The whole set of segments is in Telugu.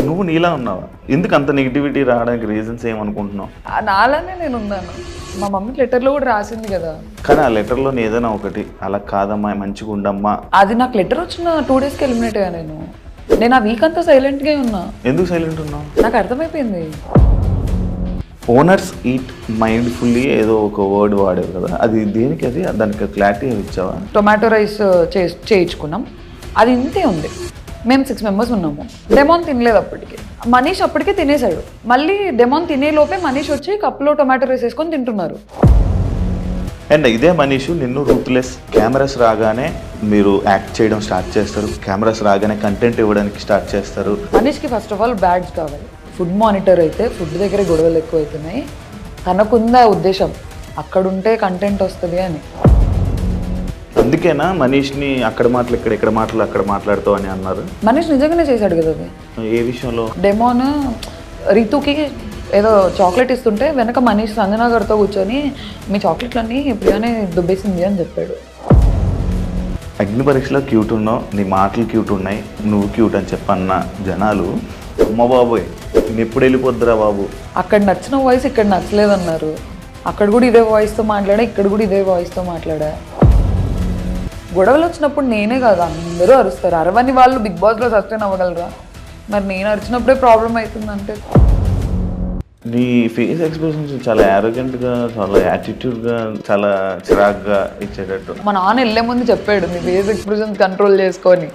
నువ్వు నీలా ఉన్నావా? ఎందుకు అంత నెగిటివిటీ రావడానికి రీజన్స్ ఏమనుకుంటున్నావు? నాలానే నేను ఉన్నాను. మా మమ్మీ లెటర్లో కూడా రాసింది కదా. కానీ ఆ లెటర్లో ఏదైనా ఒకటి అలా కాదమ్మా, మంచిగా ఉండమ్మా. అది నాకు లెటర్ వచ్చిన 2 డేస్కి ఎలిమినేట్ అయ్యా నేను ఆ వీక్ అంతా సైలెంట్గా ఉన్నా. ఎందుకు సైలెంట్ ఉన్నావు? నాకు అర్థమైపోయింది. ఓనర్స్ ఈట్ మైండ్ఫుల్లీ ఏదో ఒక వర్డ్ వాడారు కదా, అది దేనికి? అది దానికి క్లారిటీ ఇచ్చావా? టొమాటో రైస్ చేయించుకున్నాం, అది ఇంతే ఉంది. మేము 6 మెంబర్స్ ఉన్నాము. డెమోన్ తినలేదు అప్పటికి. మనీష్ అప్పటికే తినేశాడు. మళ్ళీ డెమోన్ తినేలోపే మనీష్ వచ్చి కప్పులో టొమాటో రైస్ వేసుకొని తింటున్నారు. అండ్ ఇదే మనీష్ నిన్ను రూత్లెస్, కెమెరాస్ రాగానే మీరు యాక్ట్ చేయడం స్టార్ట్ చేస్తారు, కెమెరాస్ రాగానే కంటెంట్ ఇవ్వడానికి స్టార్ట్ చేస్తారు. మనీష్కి ఫస్ట్ ఆఫ్ ఆల్ బ్యాడ్జ్ కావాలి. ఫుడ్ మానిటర్ అయితే ఫుడ్ దగ్గర గొడవలు ఎక్కువ అవుతున్నాయి. తనకుందా ఉద్దేశం అక్కడుంటే కంటెంట్ వస్తుంది అని. అందుకేనా మనీష్ని అక్కడ మాటలు ఇక్కడ మాటలు అక్కడ మాట్లాడుతావు అని అన్నారు? మనీష్ నిజంగానే చేశాడు కదా అది. ఏ విషయంలో? డెమోన్ రీతుకి ఏదో చాక్లెట్ ఇస్తుంటే వెనక మనీష్ సంజనా గారితో కూర్చొని మీ చాక్లెట్లన్నీ ప్రియానే దుబ్బేసింది అని చెప్పాడు. అగ్ని పరీక్షలో క్యూట్ ఉన్నావు, నీ మాటలు క్యూట్ ఉన్నాయి, నువ్వు క్యూట్ అని చెప్పన్న జనాలు అమ్మ బాబోయ్ నేను ఎప్పుడు వెళ్ళిపోద్దురా బాబు. అక్కడ నచ్చిన వాయిస్ ఇక్కడ నచ్చలేదన్నారు. అక్కడ కూడా ఇదే వాయిస్తో మాట్లాడా, ఇక్కడ కూడా ఇదే వాయిస్తో మాట్లాడా. గొడవలు వచ్చినప్పుడు నేనే కదా, అందరూ అరుస్తారు. అరవని వాళ్ళు బిగ్ బాస్లో సస్టైన్ అవ్వగలరా? మరి నేను అరిచినప్పుడే ప్రాబ్లం అవుతుందంటే. నీ ఫేస్ ఎక్స్ప్రెషన్స్ చాలా యారోగెంట్గా, చాలా యాటిట్యూడ్గా, చాలా చిరాగ్గా ఇచ్చేటట్టు. మా నాన్న వెళ్ళే ముందు చెప్పాడు నీ ఫేస్ ఎక్స్ప్రెషన్స్ కంట్రోల్ చేసుకొని.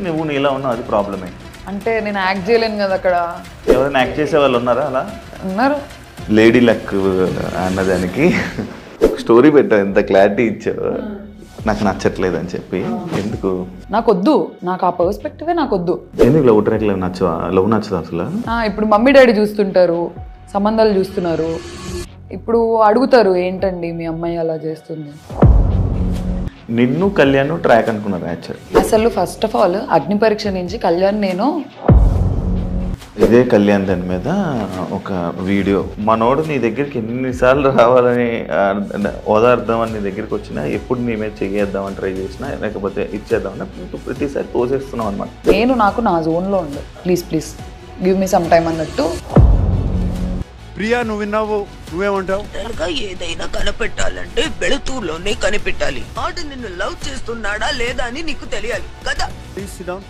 నువ్వు నీలా ఉన్నావు, అది ప్రాబ్లమే. అంటే నేను యాక్ట్ చేయలేను కదా అక్కడ. ఎవరైనా యాక్ట్ చేసే వాళ్ళు ఉన్నారా అలా? ఉన్నారు. లేడీ లక్ అన్నదానికి స్టోరీ పెట్టావు, ఎంత క్లారిటీ ఇచ్చావు. నాకు నచ్చట్లేదు అని చెప్పి. ఎందుకు? నాకొద్దు, నాకు ఆ పర్స్పెక్టివే నాకొద్దు. ఎందుకు లవ్ ట్రాక్ నచ్చవా? లవ్ నచ్చదు అసలు? ఇప్పుడు మమ్మీ డాడీ చూస్తుంటారు, సంబంధాలు చూస్తున్నారు. ఇప్పుడు అడుగుతారు ఏంటండి మీ అమ్మాయి అలా చేస్తుంది. నిన్ను కళ్యాణ్ ట్రాక్ అనుకున్నారు యాక్చువల్. అసలు ఫస్ట్ ఆఫ్ ఆల్ అగ్ని పరీక్ష నుంచి కళ్యాణ్ నేను ఇదే కళ్యాణ్ దాని మీద ఒక వీడియో, మనోడు నీ దగ్గరికి ఎన్నిసార్లు రావాలని ఓదార్దామని నీ దగ్గరికి వచ్చినా, ఎప్పుడు నీ మీద చెయ్యేద్దామని ట్రై చేసినా, లేకపోతే ఇచ్చేద్దామని ప్రతిసారి తోసేస్తున్నావు అనమాట. నేను నాకు నా జోన్లో ఉండు, please please give me some time అన్నట్టు. ప్రియా నువ్వు విన్నావు, నువ్వేమంటావు? ఏదైనా కనిపెట్టాలంటే వెళుతూలోనే కనిపెట్టాలి. ఆడు నిన్ను లవ్ చేస్తున్నాడా లేదా అని నీకు తెలియాలి కదా.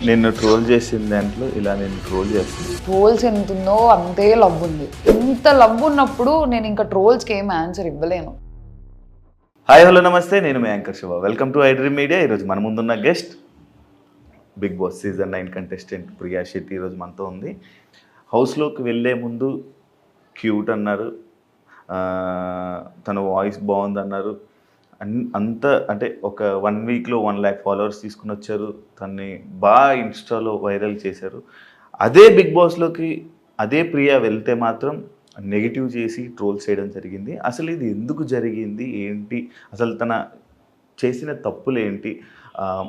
నిన్ను ట్రోల్ చేసిన దాంట్లో ఇలా నేను ట్రోల్ చేస్తాను. ట్రోల్స్ ఎంత ఉందో అంతే లవ్ ఉంది. ఇంత లవ్ ఉన్నప్పుడు నేను ఇంకా ట్రోల్స్కి ఏం ఆన్సర్ ఇవ్వలేను. హాయ్ హలో నమస్తే, నేను మీ anchor Shiva. Welcome to idream media. ఈరోజు మన ముందున్న guest big boss season 9 contestant Priya Shetty ఈరోజు మనతో ఉంది. హౌస్లోకి వెళ్ళే ముందు క్యూట్ అన్నారు, తన వాయిస్ బాగుంది అన్నారు. అంత అంటే ఒక 1 వీక్లో 1 lakh ఫాలోవర్స్ తీసుకుని వచ్చారు. తన్ని బాగా ఇన్స్టాలో వైరల్ చేశారు. అదే బిగ్ బాస్లోకి అదే ప్రియా వెళ్తే మాత్రం నెగిటివ్ చేసి ట్రోల్స్ చేయడం జరిగింది. అసలు ఇది ఎందుకు జరిగింది, ఏంటి, అసలు తన చేసిన తప్పులు ఏంటి,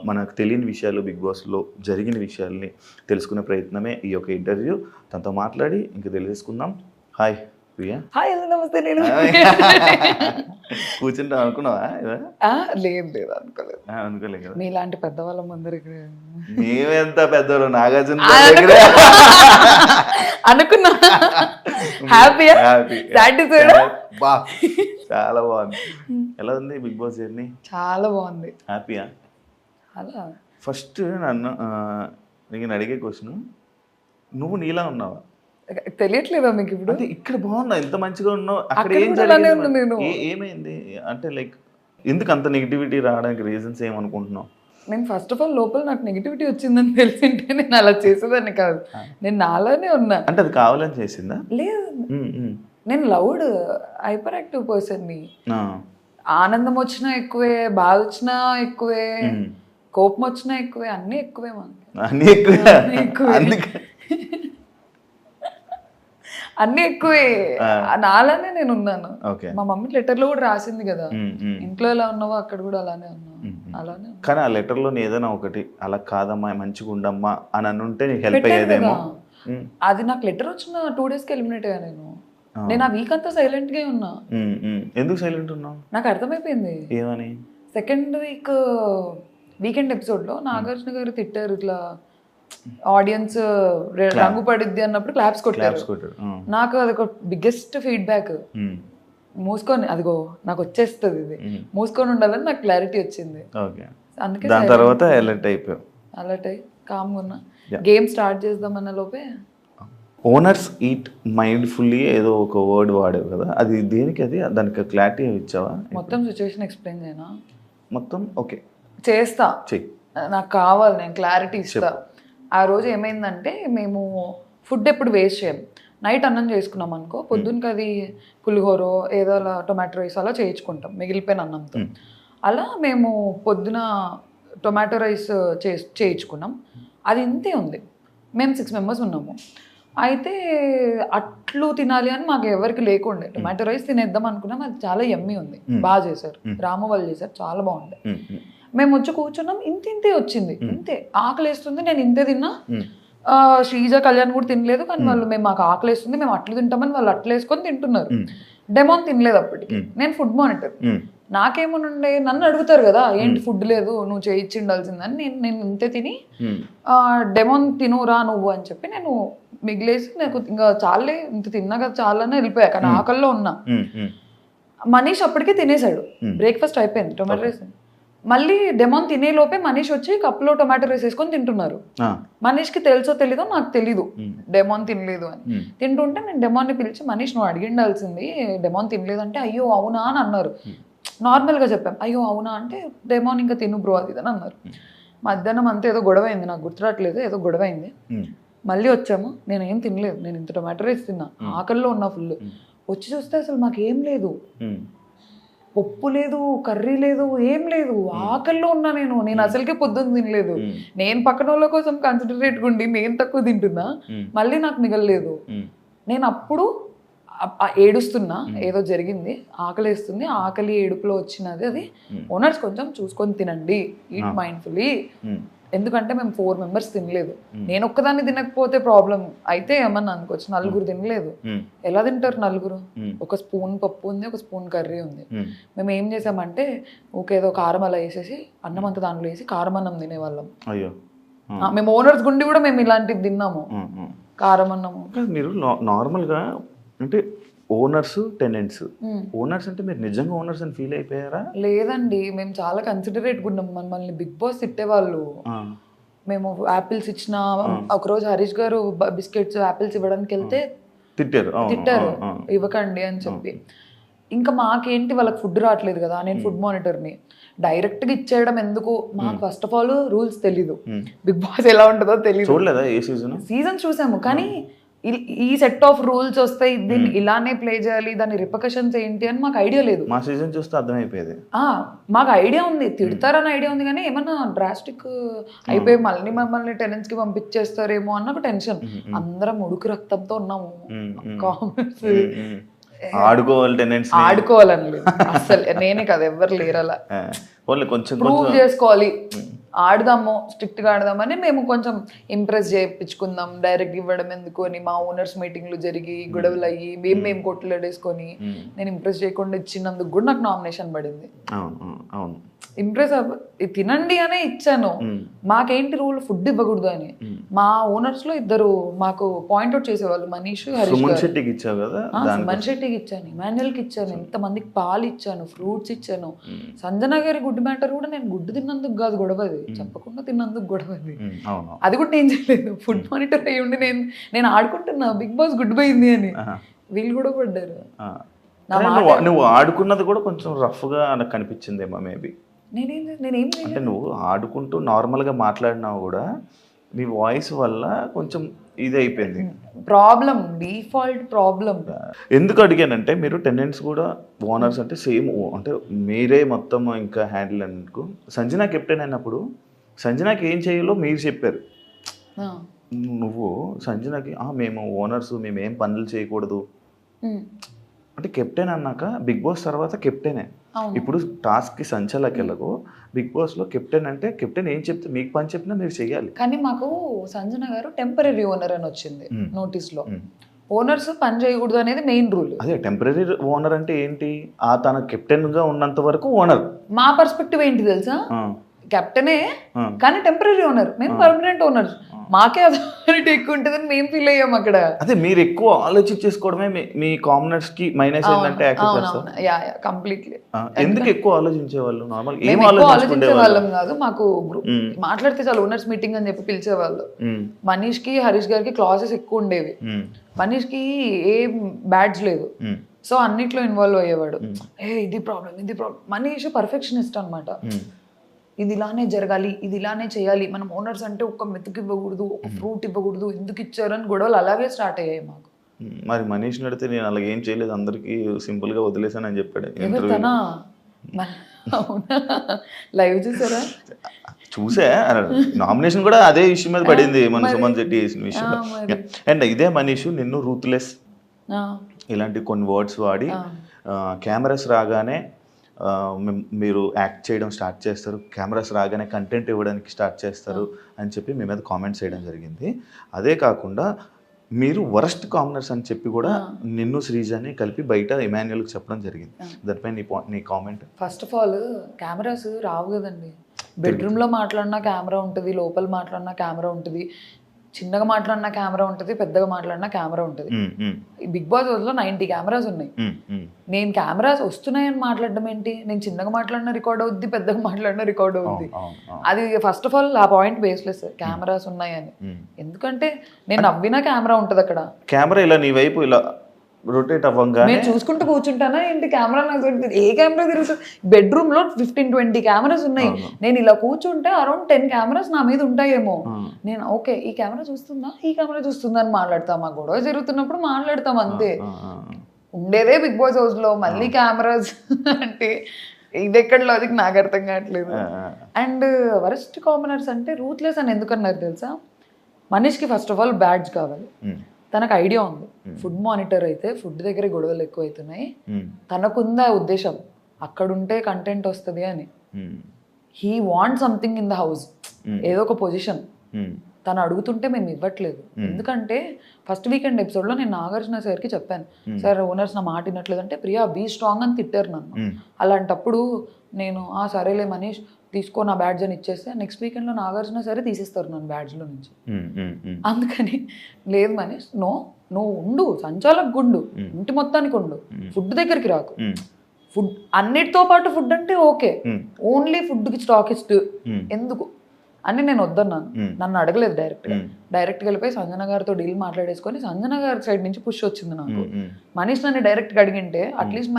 మనకు తెలియని విషయాలు, బిగ్ బాస్లో జరిగిన విషయాల్ని తెలుసుకునే ప్రయత్నమే ఈ యొక్క ఇంటర్వ్యూ. తనతో మాట్లాడి ఇంక తెలియజేసుకుందాం. హాయ్ ప్రియా. హాయ్ నమస్తే. నేను కూర్చుంటా అనుకున్నావా? లేదు అనుకోలేదు. అనుకోలేదు కదా. మీలాంటి పెద్దవాళ్ళ ముందర మేమెంత పెద్దవాళ్ళు, నాగార్జున అనుకున్నా. హ్యాపీయా? బా చాలా బాగుంది. ఎలా ఉంది బిగ్ బాస్ జర్నీ? చాలా బాగుంది. హ్యాపీయా? అలా ఫస్ట్ నేను అడిగే క్వశ్చన్, నువ్వు నీలా ఉన్నావా? తెలియట్లేదా మీకు ఇప్పుడు? అంటే ఇక్కడ బాగున్నా, ఎంత మంచిగా ఉన్నావు, అక్కడ ఏం ఏమైంది? అంటే లైక్ ఎందుకు అంత నెగిటివిటీ రావడానికి రీజన్స్ ఏమనుకుంటున్నావు? నేను ఫస్ట్ ఆఫ్ ఆల్ లోపల నాకు నెగిటివిటీ వచ్చిందని తెలిసింటే నేను అలా చేసేదాన్ని కాదు. నేను నాలానే ఉన్నా. అంటే అది కావాలని చేసిందా? లేదు, నేను లౌడ్ హైపర్ యాక్టివ్ పర్సన్ని. ఆనందం వచ్చినా ఎక్కువే, బాధ వచ్చినా ఎక్కువే, కోపం వచ్చినా ఎక్కువే, అన్నీ ఎక్కువే. అన్నీ ఎక్కువే. అన్ని ఎక్కువే. నాలానే నేను ఉన్నాను. మా మమ్మీ లెటర్లో కూడా రాసింది కదా, ఇంట్లో ఎలా ఉన్నావో అక్కడ కూడా అలానే ఉన్నావు. అలానే. కానీ ఆ లెటర్లో ఏదైనా ఒకటి అలా కాదమ్మా, మంచిగా ఉండమ్మా అని అనుంటే నీకు హెల్ప్ అయ్యేదేమో. అది నాకు లెటర్ వచ్చిన 2 డేస్కి ఎలిమినేట్ అయ్యా నేను ఆ వీక్ అంతా సైలెంట్గా ఉన్నా. ఎందుకు సైలెంట్ ఉన్నావు? నాకు అర్థమైపోయింది. ఏమని? సెకండ్ వీక్ వీకెండ్ ఎపిసోడ్లో నాగార్జున గారు తిట్టారు ఇట్లా ఆడియన్స్ రంగు పడిద్ది అన్నప్పుడు క్లాప్స్ కొట్టారు. నాకు అదొక బిగ్గెస్ట్ ఫీడ్బ్యాక్. మూసుకొని అదిగో నాకు వచ్చేస్తుంది ఇది మూసుకొని ఉండాలని నాకు క్లారిటీ వచ్చింది. అందుకే దాని తర్వాత అలర్ట్ అయిపోయావు. అలర్ట్ అయ్యి కామ్గా ఉన్నా. గేమ్ స్టార్ట్ చేద్దామన్న లోపే ఓనర్స్ ఈట్ మైండ్ఫుల్లీ ఏదో ఒక వర్డ్ వాడేవు కదా, అది దేనికి? అది దానికి క్లారిటీ ఇచ్చావా? మొత్తం సిచ్యువేషన్ ఎక్స్ప్లెయిన్ చేయనా? మొత్తం ఓకే చేస్తా, చెయ్యి. నాకు కావాలి, నేను క్లారిటీ ఇస్తా. ఆ రోజు ఏమైందంటే మేము ఫుడ్ ఎప్పుడు వేస్ట్ చేయం. నైట్ అన్నం చేసుకున్నాం అనుకో, పొద్దున్నకి అది పులిహోరో ఏదో అలా టొమాటో రైస్ అలా చేయించుకుంటాం మిగిలిపోయిన అన్నంతో. అలా మేము పొద్దున టొమాటో రైస్ చేయించుకున్నాం. అది ఇంతే ఉంది. మేము 6 మెంబర్స్ ఉన్నాము. అయితే అట్లు తినాలి అని మాకు ఎవరికి లేకుండే. టొమాటో రైస్ తినేద్దాం అనుకున్నాం. అది చాలా యమ్మీ ఉంది, బాగా చేశారు, రాము వాళ్ళు చేశారు, చాలా బాగుంది. మేము వచ్చి కూర్చున్నాం. ఇంతే వచ్చింది, ఇంతే. ఆకలి వేస్తుంది, నేను ఇంతే తిన్నా. శ్రీజ కళ్యాణ్ కూడా తినలేదు, కానీ వాళ్ళు మాకు ఆకలి వేస్తుంది మేము అట్లు తింటామని వాళ్ళు అట్లు వేసుకొని తింటున్నారు. డెమోన్ తినలేదు అప్పటికి. నేను ఫుడ్ మానిటర్. నాకేమోనుండే, నన్ను అడుగుతారు కదా ఏంటి ఫుడ్ లేదు నువ్వు చేయించి ఉండాల్సిందని. నేను ఇంతే తిని డెమోన్ తినురా నువ్వు అని చెప్పి నేను మిగిలేసి నాకు ఇంకా చాలే ఇంత తిన్నా కదా చాలని వెళ్ళిపోయా. కానీ ఆకల్లో ఉన్నా. మనీష్ అప్పటికే తినేసాడు, బ్రేక్ఫాస్ట్ అయిపోయింది, టొమాటో రైస్. మళ్ళీ డెమోన్ తినే లోపే మనీష్ వచ్చి కప్లో టొమాటో రైస్ వేసుకొని తింటున్నారు. మనీష్కి తెలుసో తెలీదో నాకు తెలీదు డెమోన్ తినలేదు అని. తింటుంటే నేను డెమోన్ని పిలిచి, మనీష్ నువ్వు అడిగిండాల్సింది డెమోన్ తినలేదు అంటే, అయ్యో అవునా అని అన్నారు. నార్మల్గా చెప్పాం, అయ్యో అవునా అంటే డెమోన్ ఇంకా తిను బ్రో అది అని అన్నారు. మధ్యాహ్నం అంతా ఏదో గొడవ అయింది, నాకు గుర్తురాట్లేదు, ఏదో గొడవ అయింది. మళ్ళీ వచ్చాము, నేను ఏం తినలేదు, నేను ఇంత టొమాటో రైస్ తిన్నా, ఆకల్లో ఉన్నా ఫుల్. వచ్చి చూస్తే అసలు మాకేం లేదు, పప్పు లేదు, కర్రీ లేదు, ఏం లేదు. ఆకల్లో ఉన్నా నేను అసలుకే పొద్దున్న తినలేదు. నేను పక్కన వాళ్ళ కోసం కన్సిడరేట్గా ఉండి నేను తక్కువ తింటున్నా, మళ్ళీ నాకు మిగలలేదు. నేను అప్పుడు ఏడుస్తున్నా, ఏదో జరిగింది, ఆకలిస్తుంది, ఆకలి ఏడుపులో వచ్చినది అది. ఓనర్స్ కొంచెం చూసుకొని తినండి, ఈట్ మైండ్ఫుల్లీ. ఎందుకంటే మేము 4 మెంబర్స్ తినలేదు. నేను ఒక్కదాన్ని తినకపోతే ప్రాబ్లం అయితే ఏమన్నా అనుకోవచ్చు. 4 తినలేదు, ఎలా తింటారు 4? ఒక స్పూన్ పప్పు ఉంది, ఒక స్పూన్ కర్రీ ఉంది. మేము ఏం చేసామంటే ఏదో కారం అలా వేసేసి అన్నం అంతా దాంట్లో వేసి కారం అన్నం తినేవాళ్ళం. అయ్యో, మేము ఓనర్స్ గుండి కూడా మేము ఇలాంటివి తిన్నాము, కారం అన్నము. మీరు నార్మల్గా అంటే ఓనర్స్ టెనెంట్స్, ఓనర్స్ అంటే మీరు నిజంగా ఓనర్స్ అని ఫీల్ అయిపోయారా? లేదండి, మేము చాలా కన్సిడరేట్గా ఉన్నాం. మనల్ని బిగ్ బాస్ తిట్టేవాళ్ళు. మేము యాపిల్స్ ఇచ్చిన ఒకరోజు హరీష్ గారు బిస్కెట్స్ యాపిల్స్ ఇవ్వడానికి వెళ్తే తిట్టారు, ఇవ్వకండి అని చెప్పి. ఇంకా మాకేంటి, వాళ్ళకి ఫుడ్ రావట్లేదు కదా, నేను ఫుడ్ మానిటర్ని, డైరెక్ట్గా ఇచ్చేయడం ఎందుకు? మాకు ఫస్ట్ ఆఫ్ ఆల్ రూల్స్ తెలీదు, బిగ్ బాస్ ఎలా ఉంటుందో తెలీదు. చూడలేదా ఏ సీజన్? చూసాము, కానీ ఈ సెట్ ఆఫ్ రూల్స్ వస్తాయి, దీన్ని ఇలానే ప్లే చేయాలి, దాని రిపర్కషన్స్ ఏంటి అని మాకు ఐడియా లేదు. మా సీజన్ చూస్తే అర్థమైపోయేది. మాకు ఐడియా ఉంది, తిడతారని ఐడియా ఉంది, కానీ ఏమన్నా డ్రాస్టిక్ అయిపోయి మమ్మల్ని టెనెంట్స్ కి పంపించేస్తారేమో అన్న ఒక టెన్షన్. అందరం ఉడుకు రక్తంతో ఉన్నాము. కామెంట్స్ ఆడుకోవాలని లేదు అసలు, నేనే కదా, ఎవరు లేరు అలా. కొంచెం ప్రూవ్ చేసుకోవాలి, ఆడదాము, స్ట్రిక్ట్గా ఆడదామని మేము కొంచెం ఇంప్రెస్ చేయించుకుందాం. డైరెక్ట్ ఇవ్వడం ఎందుకు అని మా ఓనర్స్ మీటింగ్లు జరిగి గొడవలు అయ్యి మేము కొట్లాడేసుకొని నేను ఇంప్రెస్ చేయకుండా ఇచ్చినందుకు కూడా నాకు నామినేషన్ పడింది. ఇంప్రెస్ తినండి అనే ఇచ్చాను. మాకేంటి రూల్, ఫుడ్ ఇవ్వకూడదు అని. మా ఓనర్స్ లో 2 మాకు పాయింట్అవుట్ చేసేవాళ్ళు, మనీష్, హరీష్. సుమన్ శెట్టికి ఇచ్చాను, ఇమాన్యుయల్కి ఇచ్చాను, ఎంతమందికి పాలు ఇచ్చాను, ఫ్రూట్స్ ఇచ్చాను. సంజన గారి గుడ్ మ్యాటర్ కూడా నేను గుడ్డు తిన్నందుకు కాదు గొడవది, చెప్పకుండా తిన్నందుకు గొడవది. అది కూడా నేను చేయలేదు, ఫుడ్ మానిటర్ అయ్యి ఉండి నేను ఆడుకుంటున్నా బిగ్ బాస్ గుడ్ పోయింది అని. వీళ్ళు కూడా పడ్డారు. నువ్వు ఆడుకున్నది కూడా కొంచెం రఫ్ గా నాకు కనిపించిందేమో మేబీ. నేనేం అంటే నువ్వు ఆడుకుంటూ నార్మల్గా మాట్లాడినా కూడా నీ వాయిస్ వల్ల కొంచెం ఇది అయిపోయింది ప్రాబ్లం, డిఫాల్ట్ ప్రాబ్లం. ఎందుకు అడిగానంటే మీరు టెనెంట్స్ కూడా ఓనర్స్ అంటే సేమ్, అంటే మీరే మొత్తం ఇంకా హ్యాండిల్ అందుకు. సంజన కెప్టెన్ అయినప్పుడు సంజనాకి ఏం చేయాలో మీరు చెప్పారు. నువ్వు సంజనకి మేము ఓనర్స్ మేము ఏం పనులు చేయకూడదు అంటే, కెప్టెన్ అన్నాక బిగ్ బాస్ తర్వాత కెప్టెనే. ఇప్పుడు టాస్క్కి సంచలకెళ్ళకు, బిగ్ బాస్లో కెప్టెన్ అంటే కెప్టెన్ ఏం చెప్తే మీకు పని చెప్పినా మీరు చెయ్యాలి. కానీ మాకు సంజన గారు టెంపరీ ఓనర్ అని వచ్చింది నోటీస్లో. ఓనర్స్ పని చేయకూడదు అనేది మెయిన్ రూల్. అదే టెంపరీ ఓనర్ అంటే ఏంటి, తన కెప్టెన్గా ఉన్నంత వరకు ఓనర్. మా పర్స్పెక్టివ్ ఏంటి తెలుసా, కెప్టెనే కానీ టెంపరీ ఓనర్, మేము పర్మనెంట్ ఓనర్. మాకే అథారిటీ ఎక్కువ ఉంటుందని మేము ఫీల్ అయ్యాం అక్కడ. అదే మీరు ఎక్కువ ఆలోచించేసుకోవడమే మీ కామనర్స్ కి మైనస్ ఏంటంటే కంప్లీట్లీ. ఎందుకు ఎక్కువ ఆలోచించేవాళ్ళు? నార్మల్ ఏం మేము ఎక్కువ ఆలోచించే ఆలోచించుకునే వాళ్ళం కాదు. మాకు మాట్లాడితే చాలు ఓనర్స్ మీటింగ్ అని చెప్పి పిలిచేవాళ్ళు. మనీష్ కి హరీష్ గారికి క్లాసెస్ ఎక్కువ ఉండేవి. మనీష్ కి ఏ బ్యాడ్జ్ లేదు, సో అన్నిట్లో ఇన్వాల్వ్ అయ్యేవాడు. ఇది ప్రాబ్లం. మనీష్ పర్ఫెక్షనిస్ట్ అనమాట. ఇది ఇలానే జరగాలి, ఇది ఇలానే చేయాలి, మనం ఓనర్స్ అంటే ఒక మెతుకు ఇవ్వకూడదు, ఒక ఫ్రూట్ ఇవ్వకూడదు, ఎందుకు ఇచ్చారని గొడవలు అలాగే స్టార్ట్ అయ్యాయి మాకు. మరి మనీష్ నడితే నేను అలాగే ఏం చేయలేదు, అందరికి సింపుల్ గా వదిలేసాను అని చెప్పాడు. లైవ్ చూసారా? చూసా. నామినేషన్ కూడా అదే ఇష్యూ మీద పడింది, మన సుమన్ శెట్టి చేసిన విషయం. అండ్ ఇదే మనీష్ నిన్ను రూత్లెస్ ఇలాంటి కొన్ని వర్డ్స్ వాడి కెమెరాస్ రాగానే మీరు యాక్ట్ చేయడం స్టార్ట్ చేస్తారు, కెమెరాస్ రాగానే కంటెంట్ ఇవ్వడానికి స్టార్ట్ చేస్తారు అని చెప్పి మీ మీద కామెంట్స్ చేయడం జరిగింది. అదే కాకుండా మీరు వరస్ట్ కామనర్స్ అని చెప్పి కూడా నిన్ను శ్రీజాని కలిపి బయట ఇమాన్యుయల్కి చెప్పడం జరిగింది. దానిపై నీ comment? First of all cameras రావు కదండి. బెడ్రూమ్లో మాట్లాడినా కెమెరా ఉంటుంది, లోపల మాట్లాడినా కెమెరా ఉంటుంది, చిన్నగా మాట్లాడినా కెమెరా ఉంటుంది, పెద్దగా మాట్లాడినా కెమెరా ఉంటుంది. ఈ బిగ్ బాస్ లో 90 కెమెరాస్ ఉన్నాయి. నేను కెమెరాస్ వస్తున్నాయని మాట్లాడడం ఏంటి? నేను చిన్నగా మాట్లాడినా రికార్డ్ అవుద్ది, పెద్దగా మాట్లాడినా రికార్డ్ అవుద్ది. అది ఫస్ట్ ఆఫ్ ఆల్ ఆ పాయింట్ బేస్లెస్, కెమెరాస్ ఉన్నాయని. ఎందుకంటే నేను నవ్వినా కెమెరా ఉంటుంది అక్కడ. కెమెరా ఇలా నీ వైపు ఇలా రొటేట్ అవ్వంగా నేను చూసుకుంటూ కూర్చుంటానా ఏంటి? కెమెరా నాకు ఏ కెమెరా తిరుగుతుంది? బెడ్రూమ్ లో 15-20 కెమెరాస్ ఉన్నాయి. నేను ఇలా కూర్చుంటే అరౌండ్ 10 కెమెరాస్ నా మీద ఉంటాయేమో. నేను ఓకే ఈ కెమెరా చూస్తుందా, ఈ కెమెరా చూస్తుందా అని మాట్లాడతాం. ఆ గొడవ జరుగుతున్నప్పుడు మాట్లాడతాం అంతే. ఉండేదే బిగ్ బాస్ హౌస్ లో, మళ్ళీ కెమెరాస్ అంటే ఇది ఎక్కడ లాజిక్ నాకు అర్థం కావట్లేదు. అండ్ వరస్ట్ కామనర్స్ అంటే రూత్లెస్ అని ఎందుకన్నారు తెలుసా? మనీష్కి ఫస్ట్ ఆఫ్ ఆల్ బ్యాడ్జ్ కావాలి. తనకు ఐడియా ఉంది, ఫుడ్ మానిటర్ అయితే ఫుడ్ దగ్గర గొడవలు ఎక్కువ అవుతున్నాయి, తనకుందా ఉద్దేశం అక్కడుంటే కంటెంట్ వస్తుంది అని. He want something in the house, ఏదో ఒక పొజిషన్. తను అడుగుతుంటే మేము ఇవ్వట్లేదు. ఎందుకంటే ఫస్ట్ వీకెండ్ ఎపిసోడ్లో నేను నాగార్జున సార్కి చెప్పాను, సార్ ఓనర్స్ నా మాట వినట్లేదు అంటే, ప్రియా బీ స్ట్రాంగ్ అని తిట్టారు నన్ను. అలాంటప్పుడు నేను సరేలే మనీష్ తీసుకో నా బ్యాడ్జ్ అని ఇచ్చేస్తే నెక్స్ట్ వీకెండ్లో నాగార్జున సరే తీసేస్తారు నన్ను బ్యాడ్జ్లో నుంచి. అందుకని లేదు మనీష్, నువ్వు ఉండు, సంచాలకు గుండు, ఇంటి మొత్తానికి ఉండు, ఫుడ్ దగ్గరికి రాకు. ఫుడ్ అన్నిటితో పాటు ఫుడ్ అంటే ఓకే, ఓన్లీ ఫుడ్కి స్టాకిస్ట్ ఎందుకు అని నేను వద్దన్నాను. నన్ను అడగలేదు డైరెక్ట్గా వెళ్ళిపోయి సంజన గారితో డీల్ మాట్లాడేసుకొని సంజన గారి సైడ్ నుంచి పుష్ వచ్చింది నాకు. మనీష్ నన్ను డైరెక్ట్గా అడిగింటే అట్లీస్ట్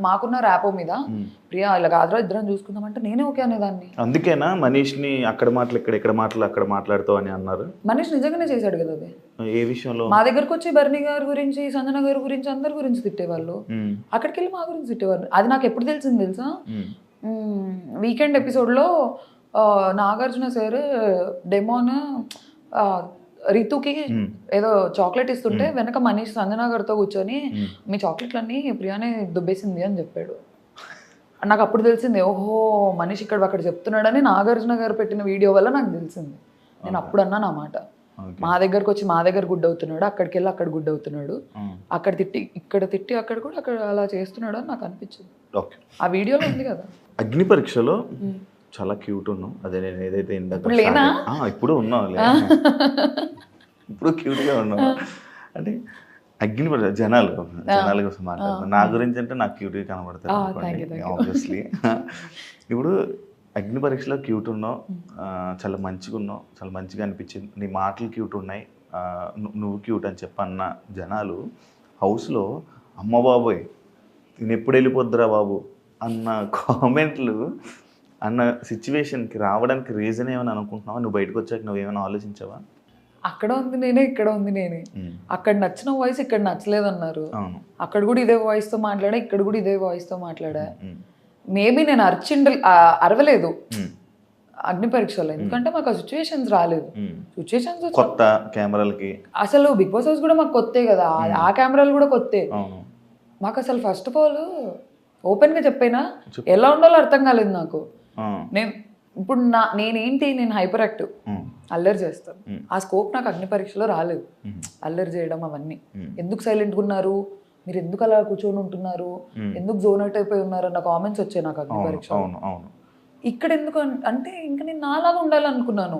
మాకున్న ర్యాపో మీద ప్రియా ఇలా కాదురా ఇద్దరం చూసుకుందామంటే నేనే ఓకే అనేదాన్ని. అందుకేనా మనీష్ని అక్కడ మాటలు ఇక్కడ మాటలు అక్కడ మాట్లాడుతావు అని అన్నారు? మనీష్ నిజంగానే చేశాడు కదా అది. ఏ విషయంలో? మా దగ్గరకు వచ్చి బర్నీ గారి గురించి, సంజన గారి గురించి, అందరి గురించి తిట్టేవాళ్ళు. అక్కడికి వెళ్ళి మా గురించి తిట్టేవాళ్ళు. అది నాకు ఎప్పుడు తెలిసింది తెలుసా? వీకెండ్ ఎపిసోడ్లో నాగార్జున సార్ డెమోన్ రితుకి ఏదో చాక్లెట్ ఇస్తుంటే వెనక మనీష్ సంజన గారితో కూర్చొని మీ చాక్లెట్లన్నీ ప్రియానే దుబ్బేసింది అని చెప్పాడు. నాకు అప్పుడు తెలిసింది, ఓహో మనీష్ ఇక్కడ అక్కడ చెప్తున్నాడని నాగార్జున గారు పెట్టిన వీడియో వల్ల నాకు తెలిసింది. నేను అప్పుడు అన్నాను ఆ మాట. మా దగ్గరకు వచ్చి మా దగ్గర గుడ్ అవుతున్నాడు, అక్కడికి వెళ్ళి అక్కడ గుడ్ అవుతున్నాడు, అక్కడ తిట్టి ఇక్కడ తిట్టి అక్కడ కూడా అక్కడ అలా చేస్తున్నాడు అని నాకు అనిపించింది. ఆ వీడియోలో ఉంది కదా. అగ్ని పరీక్షలో చాలా క్యూట్ ఉన్నావు. అదే నేను ఏదైతే ఇప్పుడు ఉన్నావు, ఇప్పుడు క్యూట్గా ఉన్నావు. అంటే అగ్ని పరీక్ష జనాల కోసం మాట్లాడుతున్నాను. నా గురించి అంటే నాకు క్యూట్గా కనబడతారు ఆబ్వియస్లీ. ఇప్పుడు అగ్ని పరీక్షలో క్యూట్ ఉన్నావు, చాలా మంచిగా ఉన్నావు, చాలా మంచిగా అనిపించింది, నీ మాటలు క్యూట్ ఉన్నాయి, నువ్వు క్యూట్ అని చెప్పన్న జనాలు హౌస్లో అమ్మ బాబోయ్ నేను ఎప్పుడు వెళ్ళిపోద్దురా బాబు అన్న కామెంట్లు అన్న సిచ్యువేషన్కి రావడానికి రీజన్ ఏమని అనుకుంటున్నావా? నువ్వు బయటకు వచ్చాక నువ్వేమైనా ఆలోచించావా? అక్కడ ఉంది నేనే, ఇక్కడ ఉంది నేనే. అక్కడ నచ్చిన వాయిస్ ఇక్కడ నచ్చలేదు అన్నారు, అక్కడ కూడా ఇదే వాయిస్తో మాట్లాడా, ఇక్కడ కూడా ఇదే వాయిస్తో మాట్లాడా. మేబీ నేను అరవలేదు అగ్ని పరీక్షలో, ఎందుకంటే మాకు ఆ సిచ్యువేషన్స్ రాలేదు. సిచ్యువేషన్స్ కొత్త కెమెరాలకి అసలు బిగ్ బాస్ హౌస్ కూడా మాకు కొత్తే కదా, ఆ కెమెరాలు కూడా కొత్తే మాకు. అసలు ఫస్ట్ ఆఫ్ ఆల్ ఓపెన్గా చెప్పైనా ఎలా ఉండాలో అర్థం కాలేదు నాకు. నేను ఇప్పుడు నేను హైపర్ యాక్టివ్, అల్లరి చేస్తాను. ఆ స్కోప్ నాకు అగ్ని పరీక్షలో రాలేదు. అల్లరి చేయడం అవన్నీ. ఎందుకు సైలెంట్గా ఉన్నారు మీరు, ఎందుకు అలా కూర్చొని ఉంటున్నారు, ఎందుకు జోన్ అవుట్ అయిపోయి ఉన్నారు అన్న కామెంట్స్ వచ్చాయి నాకు అగ్ని పరీక్ష. ఇక్కడ ఎందుకు అంటే ఇంకా నేను నాలాగా ఉండాలనుకున్నాను.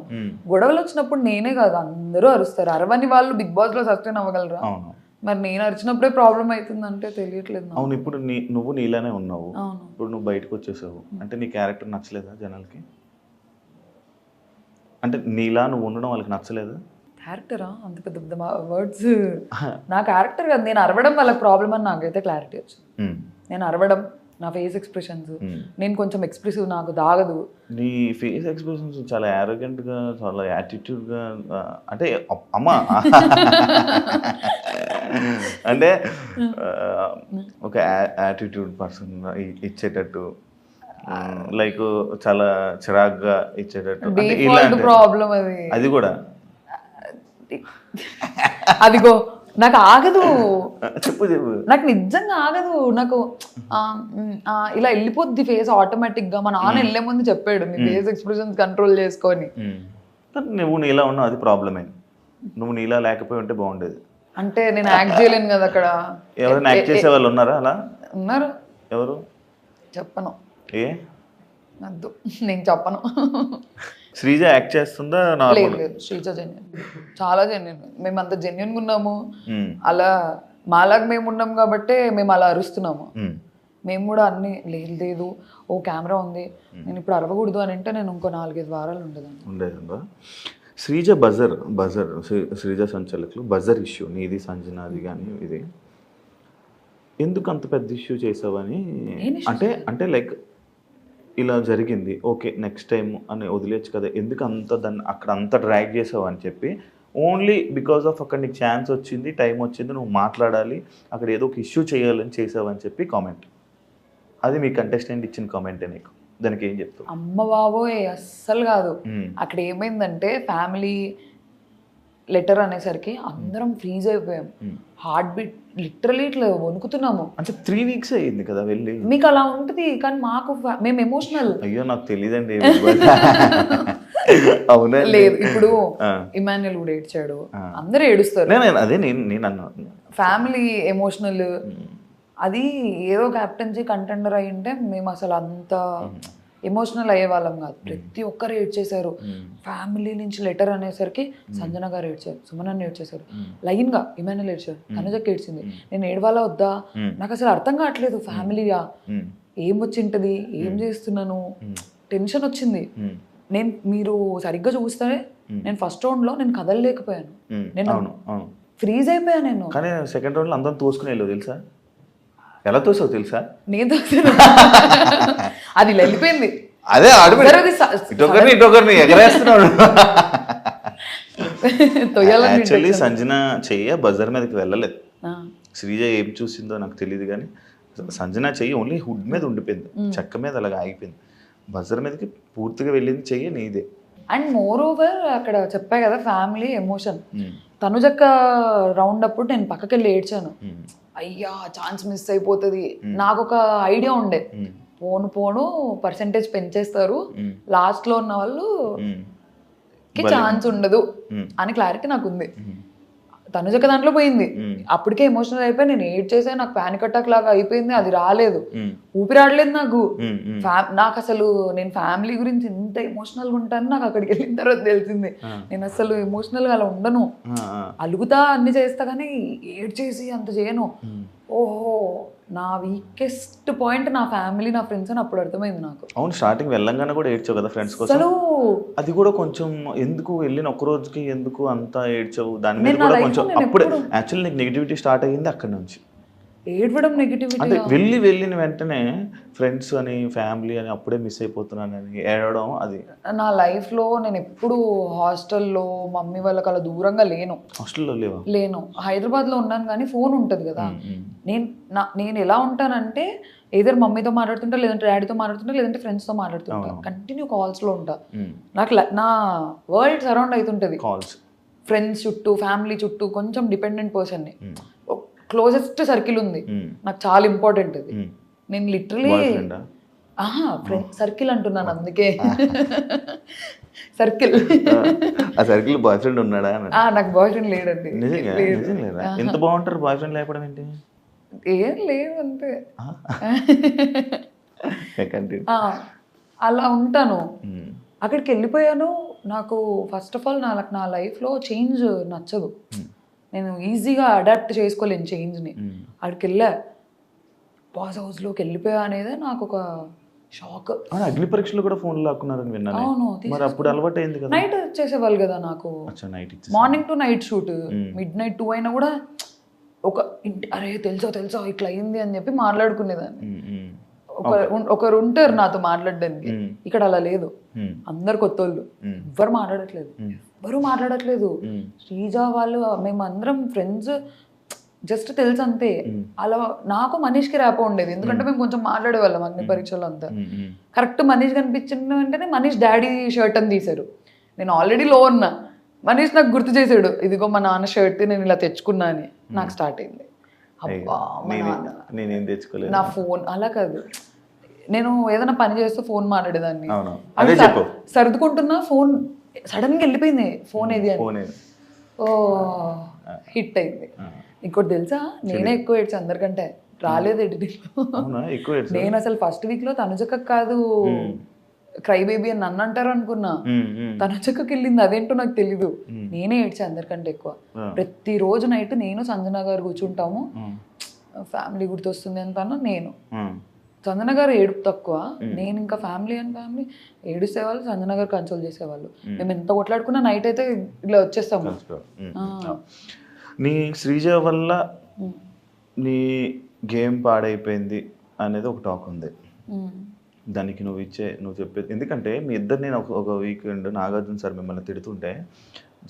గొడవలు వచ్చినప్పుడు నేనే కాదు అందరూ అరుస్తారు. అరవని వాళ్ళు బిగ్ బాస్ లో సస్టైన్ అవ్వగలరా? అవును. మరి నేను అరిచినప్పుడే ప్రాబ్లం అవుతుందంటే తెలియట్లేదు నాకు. అవును, ఇప్పుడు నువ్వు నీలానే ఉన్నావు. అవును. ఇప్పుడు నువ్వు బయటకు వచ్చేసావు అంటే నీ క్యారెక్టర్ నచ్చలేదా జనాలకి? అంటే నీలా నువ్వు ఉండడం వాళ్ళకి నచ్చలేదు? క్యారెక్టరా? అంత పెద్ద పెద్ద వర్డ్స్. నా క్యారెక్టర్ కాదు, నేను అరవడం వాళ్ళకి ప్రాబ్లం అని నాకైతే క్లారిటీ వచ్చింది. నేను అరవడం, నా ఫేస్ ఎక్స్ప్రెషన్స్, నేను కొంచెం ఎక్స్ప్రెసివ్, నాకు దాగదు. నీ ఫేస్ ఎక్స్ప్రెషన్స్ చాలా యారోగెంట్ గా, చాలా యాటిట్యూడ్ గా, అంటే అమ్మా అంటే ఒక యాటిట్యూడ్ పర్సన్ ఇచ్చేటట్టు, లైక్ చాలా చిరాగ్గా ఇచ్చేటట్టు, అంటే ఇలాంటి ప్రాబ్లం అది. అది కూడా అదిగో నాకు ఆగదు. చెప్పు చెప్పు. నాకు నిజంగా ఆగదు. నాకు ఇలా వెళ్ళిపోద్ది ఫేస్ ఆటోమేటిక్ గా. మా నాన్న వెళ్ళే ముందు చెప్పాడు, నీ ఫేస్ ఎక్స్ప్రెషన్స్ కంట్రోల్ చేసుకొని. నువ్వు నీలా ఉన్నావు, అది ప్రాబ్లమే. నువ్వు నీలా లేకపోయి ఉంటే బాగుండేది. అంటే నేను యాక్ట్ చేయలేను కదా అక్కడ. ఎవరైనా యాక్ట్ చేసే వాళ్ళు ఉన్నారా అలా? ఉన్నారు. ఎవరు? చెప్పను. ఏ వద్దు, నేను చెప్పను. శ్రీజ యాక్ట్ చేస్తుందా? లేదు లేదు, శ్రీజ జెన్యున్, చాలా జెన్యున్. మేము అంత జెన్యున్గా ఉన్నాము. అలా మాలాగా మేము ఉన్నాం కాబట్టి మేము అలా అరుస్తున్నాము. మేము కూడా అన్ని లేదు లేదు, ఓ కెమెరా ఉంది, నేను ఇప్పుడు అరవకూడదు అని అంటే నేను ఇంకో 4-5 వారాలు ఉండేదా. శ్రీజ బజర్ శ్రీజ సంచలకులు బజర్ ఇష్యూ నీది సంజనాది కానీ ఇది ఎందుకు అంత పెద్ద ఇష్యూ చేసావని? అంటే లైక్ ఇలా జరిగింది, ఓకే నెక్స్ట్ టైం అని వదిలేచ్చు కదా, ఎందుకు దాన్ని అక్కడ అంత డ్రాగ్ చేసావు అని చెప్పి, ఓన్లీ బికాస్ ఆఫ్ అక్కడ నీకు ఛాన్స్ వచ్చింది, టైం వచ్చింది, నువ్వు మాట్లాడాలి, అక్కడ ఏదో ఒక ఇష్యూ చేయాలని చేసావు అని చెప్పి కామెంట్. అది మీ కంటెస్టెంట్ ఇచ్చిన కామెంటే. నీకు దానికి ఏం చెప్తావు? అమ్మ బాబోయ్, అస్సలు కాదు. అక్కడ ఏమైందంటే ఫ్యామిలీ లెటర్ అనేసరికి అందరం ఫ్రీజ్ అయిపోయాం. హార్ట్ బీట్ లిటరలీ ఇట్లా వణుకుతున్నాము. అంటే 3 weeks అయ్యింది కదా వెళ్ళి. మీకు అలా ఉంటుంది కానీ మాకు మేము ఎమోషనల్. అయ్యో నాకు తెలియదండి. అవునా? లేదు, ఇప్పుడు ఇమాన్యుల్ కూడా ఏడ్చాడు, అందరూ ఏడుస్తారు. అదే నేను అన్నాను, ఫ్యామిలీ ఎమోషనల్. అది ఏదో క్యాప్టెన్సీ కంటెండర్ అయి ఉంటే మేము అసలు అంత ఎమోషనల్ అయ్యే వాళ్ళం కాదు. ప్రతి ఒక్కరు ఏడ్చేశారు. ఫ్యామిలీ నుంచి లెటర్ అనేసరికి సంజన గారు ఏడ్చారు, సుమనన్న ఏడ్చేశారు, లైన్ గా ఇమాన్యుల్ ఏడ్చారు, తనుజకి ఏడ్చింది. నేను ఏడవాలా వద్దా నాకు అసలు అర్థం కావట్లేదు. ఫ్యామిలీగా ఏం వచ్చింటది, ఏం చేస్తున్నాను, టెన్షన్ వచ్చింది. మీరు సరిగ్గా చూస్తే నేను ఫస్ట్ రౌండ్ లో నేను కదలలేకపోయాను, నేను ఫ్రీజ్ అయిపోయాను. నేను కానీ సెకండ్ రౌండ్ లో అందరం తోసుకుని వెళ్ళవు తెలుసా? ఎలా తోసావు తెలుసా? నేను అది వెళ్ళిపోయింది. అదే ఇటొకరిని ఎగరేస్తున్నాడు. యాక్చువల్లీ సంజన చెయ్య బజర్ మీదకి వెళ్ళలేదు. శ్రీజ ఏం చూసిందో నాకు తెలియదు కానీ సంజన చెయ్యి ఓన్లీ హుడ్ మీద ఉండిపోయింది, చెక్క మీద అలాగ ఆగిపోయింది. బజర్ మీదకి పూర్తిగా వెళ్ళింది చెయ్యి నీదే. అండ్ మోర్ ఓవర్ అక్కడ చెప్పా కదా ఫ్యామిలీ ఎమోషన్. తనుజక్క రౌండ్ అప్పుడు నేను పక్కకి వెళ్ళి ఏడ్చాను. అయ్యా ఛాన్స్ మిస్ అయిపోతుంది. నాకు ఒక ఐడియా ఉండే, పోను పర్సెంటేజ్ పెంచేస్తారు, లాస్ట్ లో ఉన్న వాళ్ళు ఛాన్స్ ఉండదు అని క్లారిటీ నాకు ఉంది. తనుజక్క దాంట్లో పోయింది, అప్పటికే ఎమోషనల్ అయిపోయి నేను ఏడ్ చేసా, నాకు పానిక్ అటాక్ లాగా అయిపోయింది, అది రాలేదు, ఊపిరాడలేదు నాకు. నాకు అసలు నేను ఫ్యామిలీ గురించి ఎంత ఎమోషనల్ గా ఉంటాను నాకు అక్కడికి వెళ్ళిన తర్వాత తెలిసింది. నేను అసలు ఎమోషనల్ గా అలా ఉండను, అలుగుతా అన్ని చేస్తా కానీ ఏడ్ చేసి అంత చేయను. ఓహో నా వీకెస్ట్ పాయింట్ నా ఫ్యామిలీ నా ఫ్రెండ్స్ అని అప్పుడు అర్థమైంది నాకు. అవును, స్టార్టింగ్ వెళ్ళంగానే కూడా ఏడ్చావు కదా ఫ్రెండ్స్ కోసం. అది కూడా కొంచెం ఎందుకు వెళ్ళిన ఒక్క రోజుకి ఎందుకు అంతా ఏడ్చావు? దాని మీద కూడా కొంచెం అప్పుడే యాక్చువల్లీ నీకు నెగిటివిటీ స్టార్ట్ అయ్యింది అక్కడ నుంచి. ఏడవడం నెగిటివిటీ అంటే వెళ్ళిన వెంటనే ఫ్రెండ్స్ అని ఫ్యామిలీ అని అప్పుడే మిస్ అయిపోతున్నానని ఏడవడం. అది నా లైఫ్ లో నేను ఎప్పుడు హాస్టల్లో మమ్మీ వాళ్ళకి అలా దూరంగా లేను. హాస్టల్లో లేను, హైదరాబాద్ లో ఉన్నాను కానీ ఫోన్ ఉంటది కదా. నేను ఎలా ఉంటానంటే ఏదైనా మమ్మీతో మాట్లాడుతుంటా, లేదంటే డాడీతో మాట్లాడుతుంటా, లేదంటే ఫ్రెండ్స్ తో మాట్లాడుతుంటా, కంటిన్యూ కాల్స్ లో ఉంటా. నాకు నా వరల్డ్ సరౌండ్ అవుతుంటది, కాల్స్, ఫ్రెండ్స్ చుట్టూ, ఫ్యామిలీ చుట్టూ. కొంచెం డిపెండెంట్ పర్సన్ ని, క్లోజెస్ట్ సర్కిల్ ఉంది నాకు, చాలా ఇంపార్టెంట్ అది. నేను లిటరలీ ఫ్రెండ్ సర్కిల్ అంటున్నాను అందుకే. సర్కిల్, ఆ సర్కిల్ బాయ్ ఫ్రెండ్ ఉన్నాడా? నాకు బాయ్ ఫ్రెండ్ లేడండి. ఎంత బాగుంటారు బాయ్ ఫ్రెండ్ లేకపోవడం ఏంటి? ఏం లేదు అంతే. అలా ఉంటాను. ఉమ్, అక్కడికి వెళ్ళిపోయాను. నాకు ఫస్ట్ ఆఫ్ ఆల్ నా లైఫ్లో చేంజ్ నచ్చదు. నేను ఈజీగా అడాప్ట్ చేసుకోలేను చేంజ్ని. అక్కడికి వెళ్ళా, బాస్ హౌస్లోకి వెళ్ళిపోయా అనేది నాకు ఒక షాక్. అగ్ని పరీక్షలు కూడా ఫోన్ లాక్కున్నారని విన్నాను. అవును, మరి అప్పుడు అలవాటు అయింది కదా. నైట్ చేసేవాళ్ళు కదా నాకు, night morning to night shoot, mid night 2 అయినా కూడా ఒక అరే తెలుసా ఇట్లా అయింది అని చెప్పి మాట్లాడుకునేదాన్ని. ఒకరు ఉంటారు నాతో మాట్లాడడానికి. ఇక్కడ అలా లేదు, అందరు కొత్త వాళ్ళు, ఎవ్వరు మాట్లాడట్లేదు. శ్రీజ వాళ్ళు మేమందరం ఫ్రెండ్స్, జస్ట్ తెలుసు అంతే. అలా నాకు మనీష్కి ర్యాపో ఉండేది, ఎందుకంటే మేము కొంచెం మాట్లాడేవాళ్ళం అగ్ని పరీక్షలు అంతా. కరెక్ట్ మనీష్ కనిపించిన వెంటనే మనీష్ డాడీ షర్ట్ అని తీశారు. నేను ఆల్రెడీ లో ఉన్నా, మనీష్ నాకు గుర్తు చేశాడు, ఇదిగో మా నాన్న షర్ట్ నేను ఇలా తెచ్చుకున్నా అని. నాకు స్టార్ట్ అయింది, అబ్బా మా నాన్న. నేనేం తెచ్చుకోలేదు. నా ఫోన్ అలా కాదు, నేను ఏదైనా పని చేస్తూ ఫోన్ మాట్లాడేదాన్ని. అదే చెప్పు. సర్దుకుంటున్నా, ఫోన్ సడన్ గా వెళ్ళిపోయింది, ఫోన్ ఏది అని. ఓ హిట్ అయింది. ఇంకోటి తెలుసా, నేనే ఎక్కువ ఏడ్చా అందరికంటే. రాలేదు ఎడిటింగ్. నేను అసలు ఫస్ట్ వీక్ లో తనుజక్క కాదు క్రై బేబీ అని నన్ను అంటారు అనుకున్నా. తనుజక్కకి వెళ్ళింది, అదేంటో నాకు తెలీదు. నేనే ఏడ్చా అందరికంటే ఎక్కువ. ప్రతిరోజు నైట్ నేను సంజన గారు కూర్చుంటాము, ఫ్యామిలీ గుర్తొస్తుంది అంటాను. నేను సంజన గారు ఏడుపు తక్కువ, నేను ఇంకా ఫ్యామిలీ ఏడుసేవాళ్ళు, సంజన గారు కన్సోల్ చేసేవాళ్ళు. మేము ఎంత కొట్లాడుకున్నా నైట్ అయితే ఇలా వచ్చేస్తాము. నీ శ్రీజ వల్ల నీ గేమ్ పాడైపోయింది అనేది ఒక టాక్ ఉంది. దానికి నువ్వు చెప్పేది, ఎందుకంటే మీ ఇద్దరు, నేను ఒక వీకెండ్ నాగార్జున సార్ మిమ్మల్ని తిడుతుంటే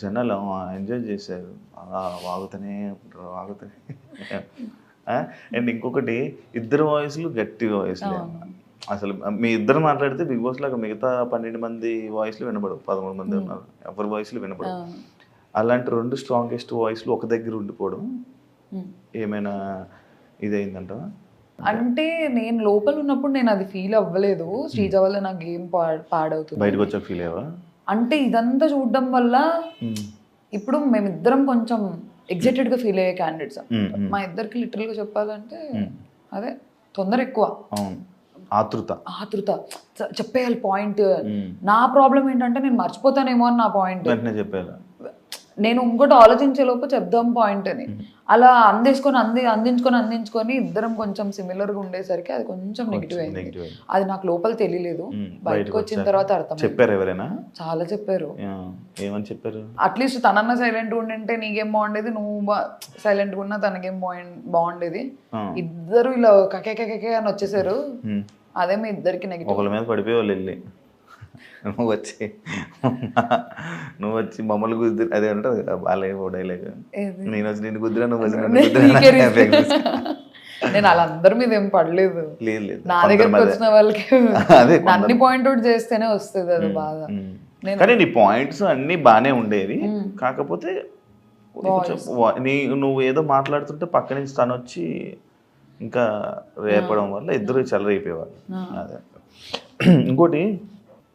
జనాలు ఎంజాయ్ చేశారు, అలా వాగుతూనే అండ్ ఇంకొకటి, ఇద్దరు వాయిస్లు గట్టి వాయిస్లే. అసలు మీ ఇద్దరు మాట్లాడితే బిగ్ బాస్ లాగా మిగతా 12 మంది వాయిస్లు వినపడవు, 13 మంది ఉన్నారు, ఎవరి వాయిస్లు వినపడవు. అలాంటి 2 స్ట్రాంగెస్ట్ వాయిస్లు ఒక దగ్గర ఉండిపోవడం ఏమైనా ఇదైందంటావా? అంటే నేను లోపల ఉన్నప్పుడు నేను అది ఫీల్ అవ్వలేదు, శ్రీజ వల్ల నా గేమ్ పాడవుతుంది. బయటకు వచ్చాక ఫీల్ అయ్యావా? అంటే ఇదంతా చూడడం వల్ల ఇప్పుడు మేమిద్దరం కొంచెం ఎగ్జైటెడ్ గా ఫీల్ అయ్యే క్యాండిడేట్స్. మా ఇద్దరికి లిటరల్ గా చెప్పాలంటే అదే తొందర ఎక్కువ, ఆతృత చెప్పేయాలి పాయింట్. నా ప్రాబ్లం ఏంటంటే నేను మర్చిపోతానేమో అని నా పాయింట్. చెప్పాలి, నేను ఇంకోటి ఆలోచించే లోపు చెప్దాం పాయింట్ అని. అలా అందించుకొని ఇద్దరం కొంచెం సిమిలర్ గా ఉండేసరికి అది కొంచెం నెగిటివ్ అయింది. అది నాకు లోపల తెలియలేదు, బయటకు వచ్చిన తర్వాత అర్థం. చెప్పారు ఎవరైనా? చాలా చెప్పారు. ఏమని చెప్పారు? అట్లీస్ట్ తనన్న సైలెంట్ ఉండింటే నీకేం బాగుండేది, నువ్వు సైలెంట్ ఉన్నా తనకేం బాగుండేది. ఇద్దరు ఇలా కకే అని వచ్చేసారు. అదే మీ ఇద్దరికి నెగిటివ్. ఒకళ్ళ మీద పడిపోయేవాళ్ళు వెళ్ళి, నువ్వు వచ్చి మమ్మల్ని గుద్దు, అదే ఉంటుంది బాలయ్య డైలాగ్, నేను వచ్చి నేను కుదిరా, నువ్వు వచ్చి నేను వాళ్ళందరి మీద ఏం పడలేదు. లేదు, నా దగ్గరకు వచ్చిన వాళ్ళకి అన్ని పాయింట్అవుట్ చేస్తేనే వస్తుంది అది బాగా. కానీ నీ పాయింట్స్ అన్ని బాగానే ఉండేవి, కాకపోతే నువ్వు ఏదో మాట్లాడుతుంటే పక్క నుంచి తను వచ్చి ఇంకా రేపడం వల్ల ఇద్దరు చెలరైపోయేవాళ్ళు. అదే. ఇంకోటి,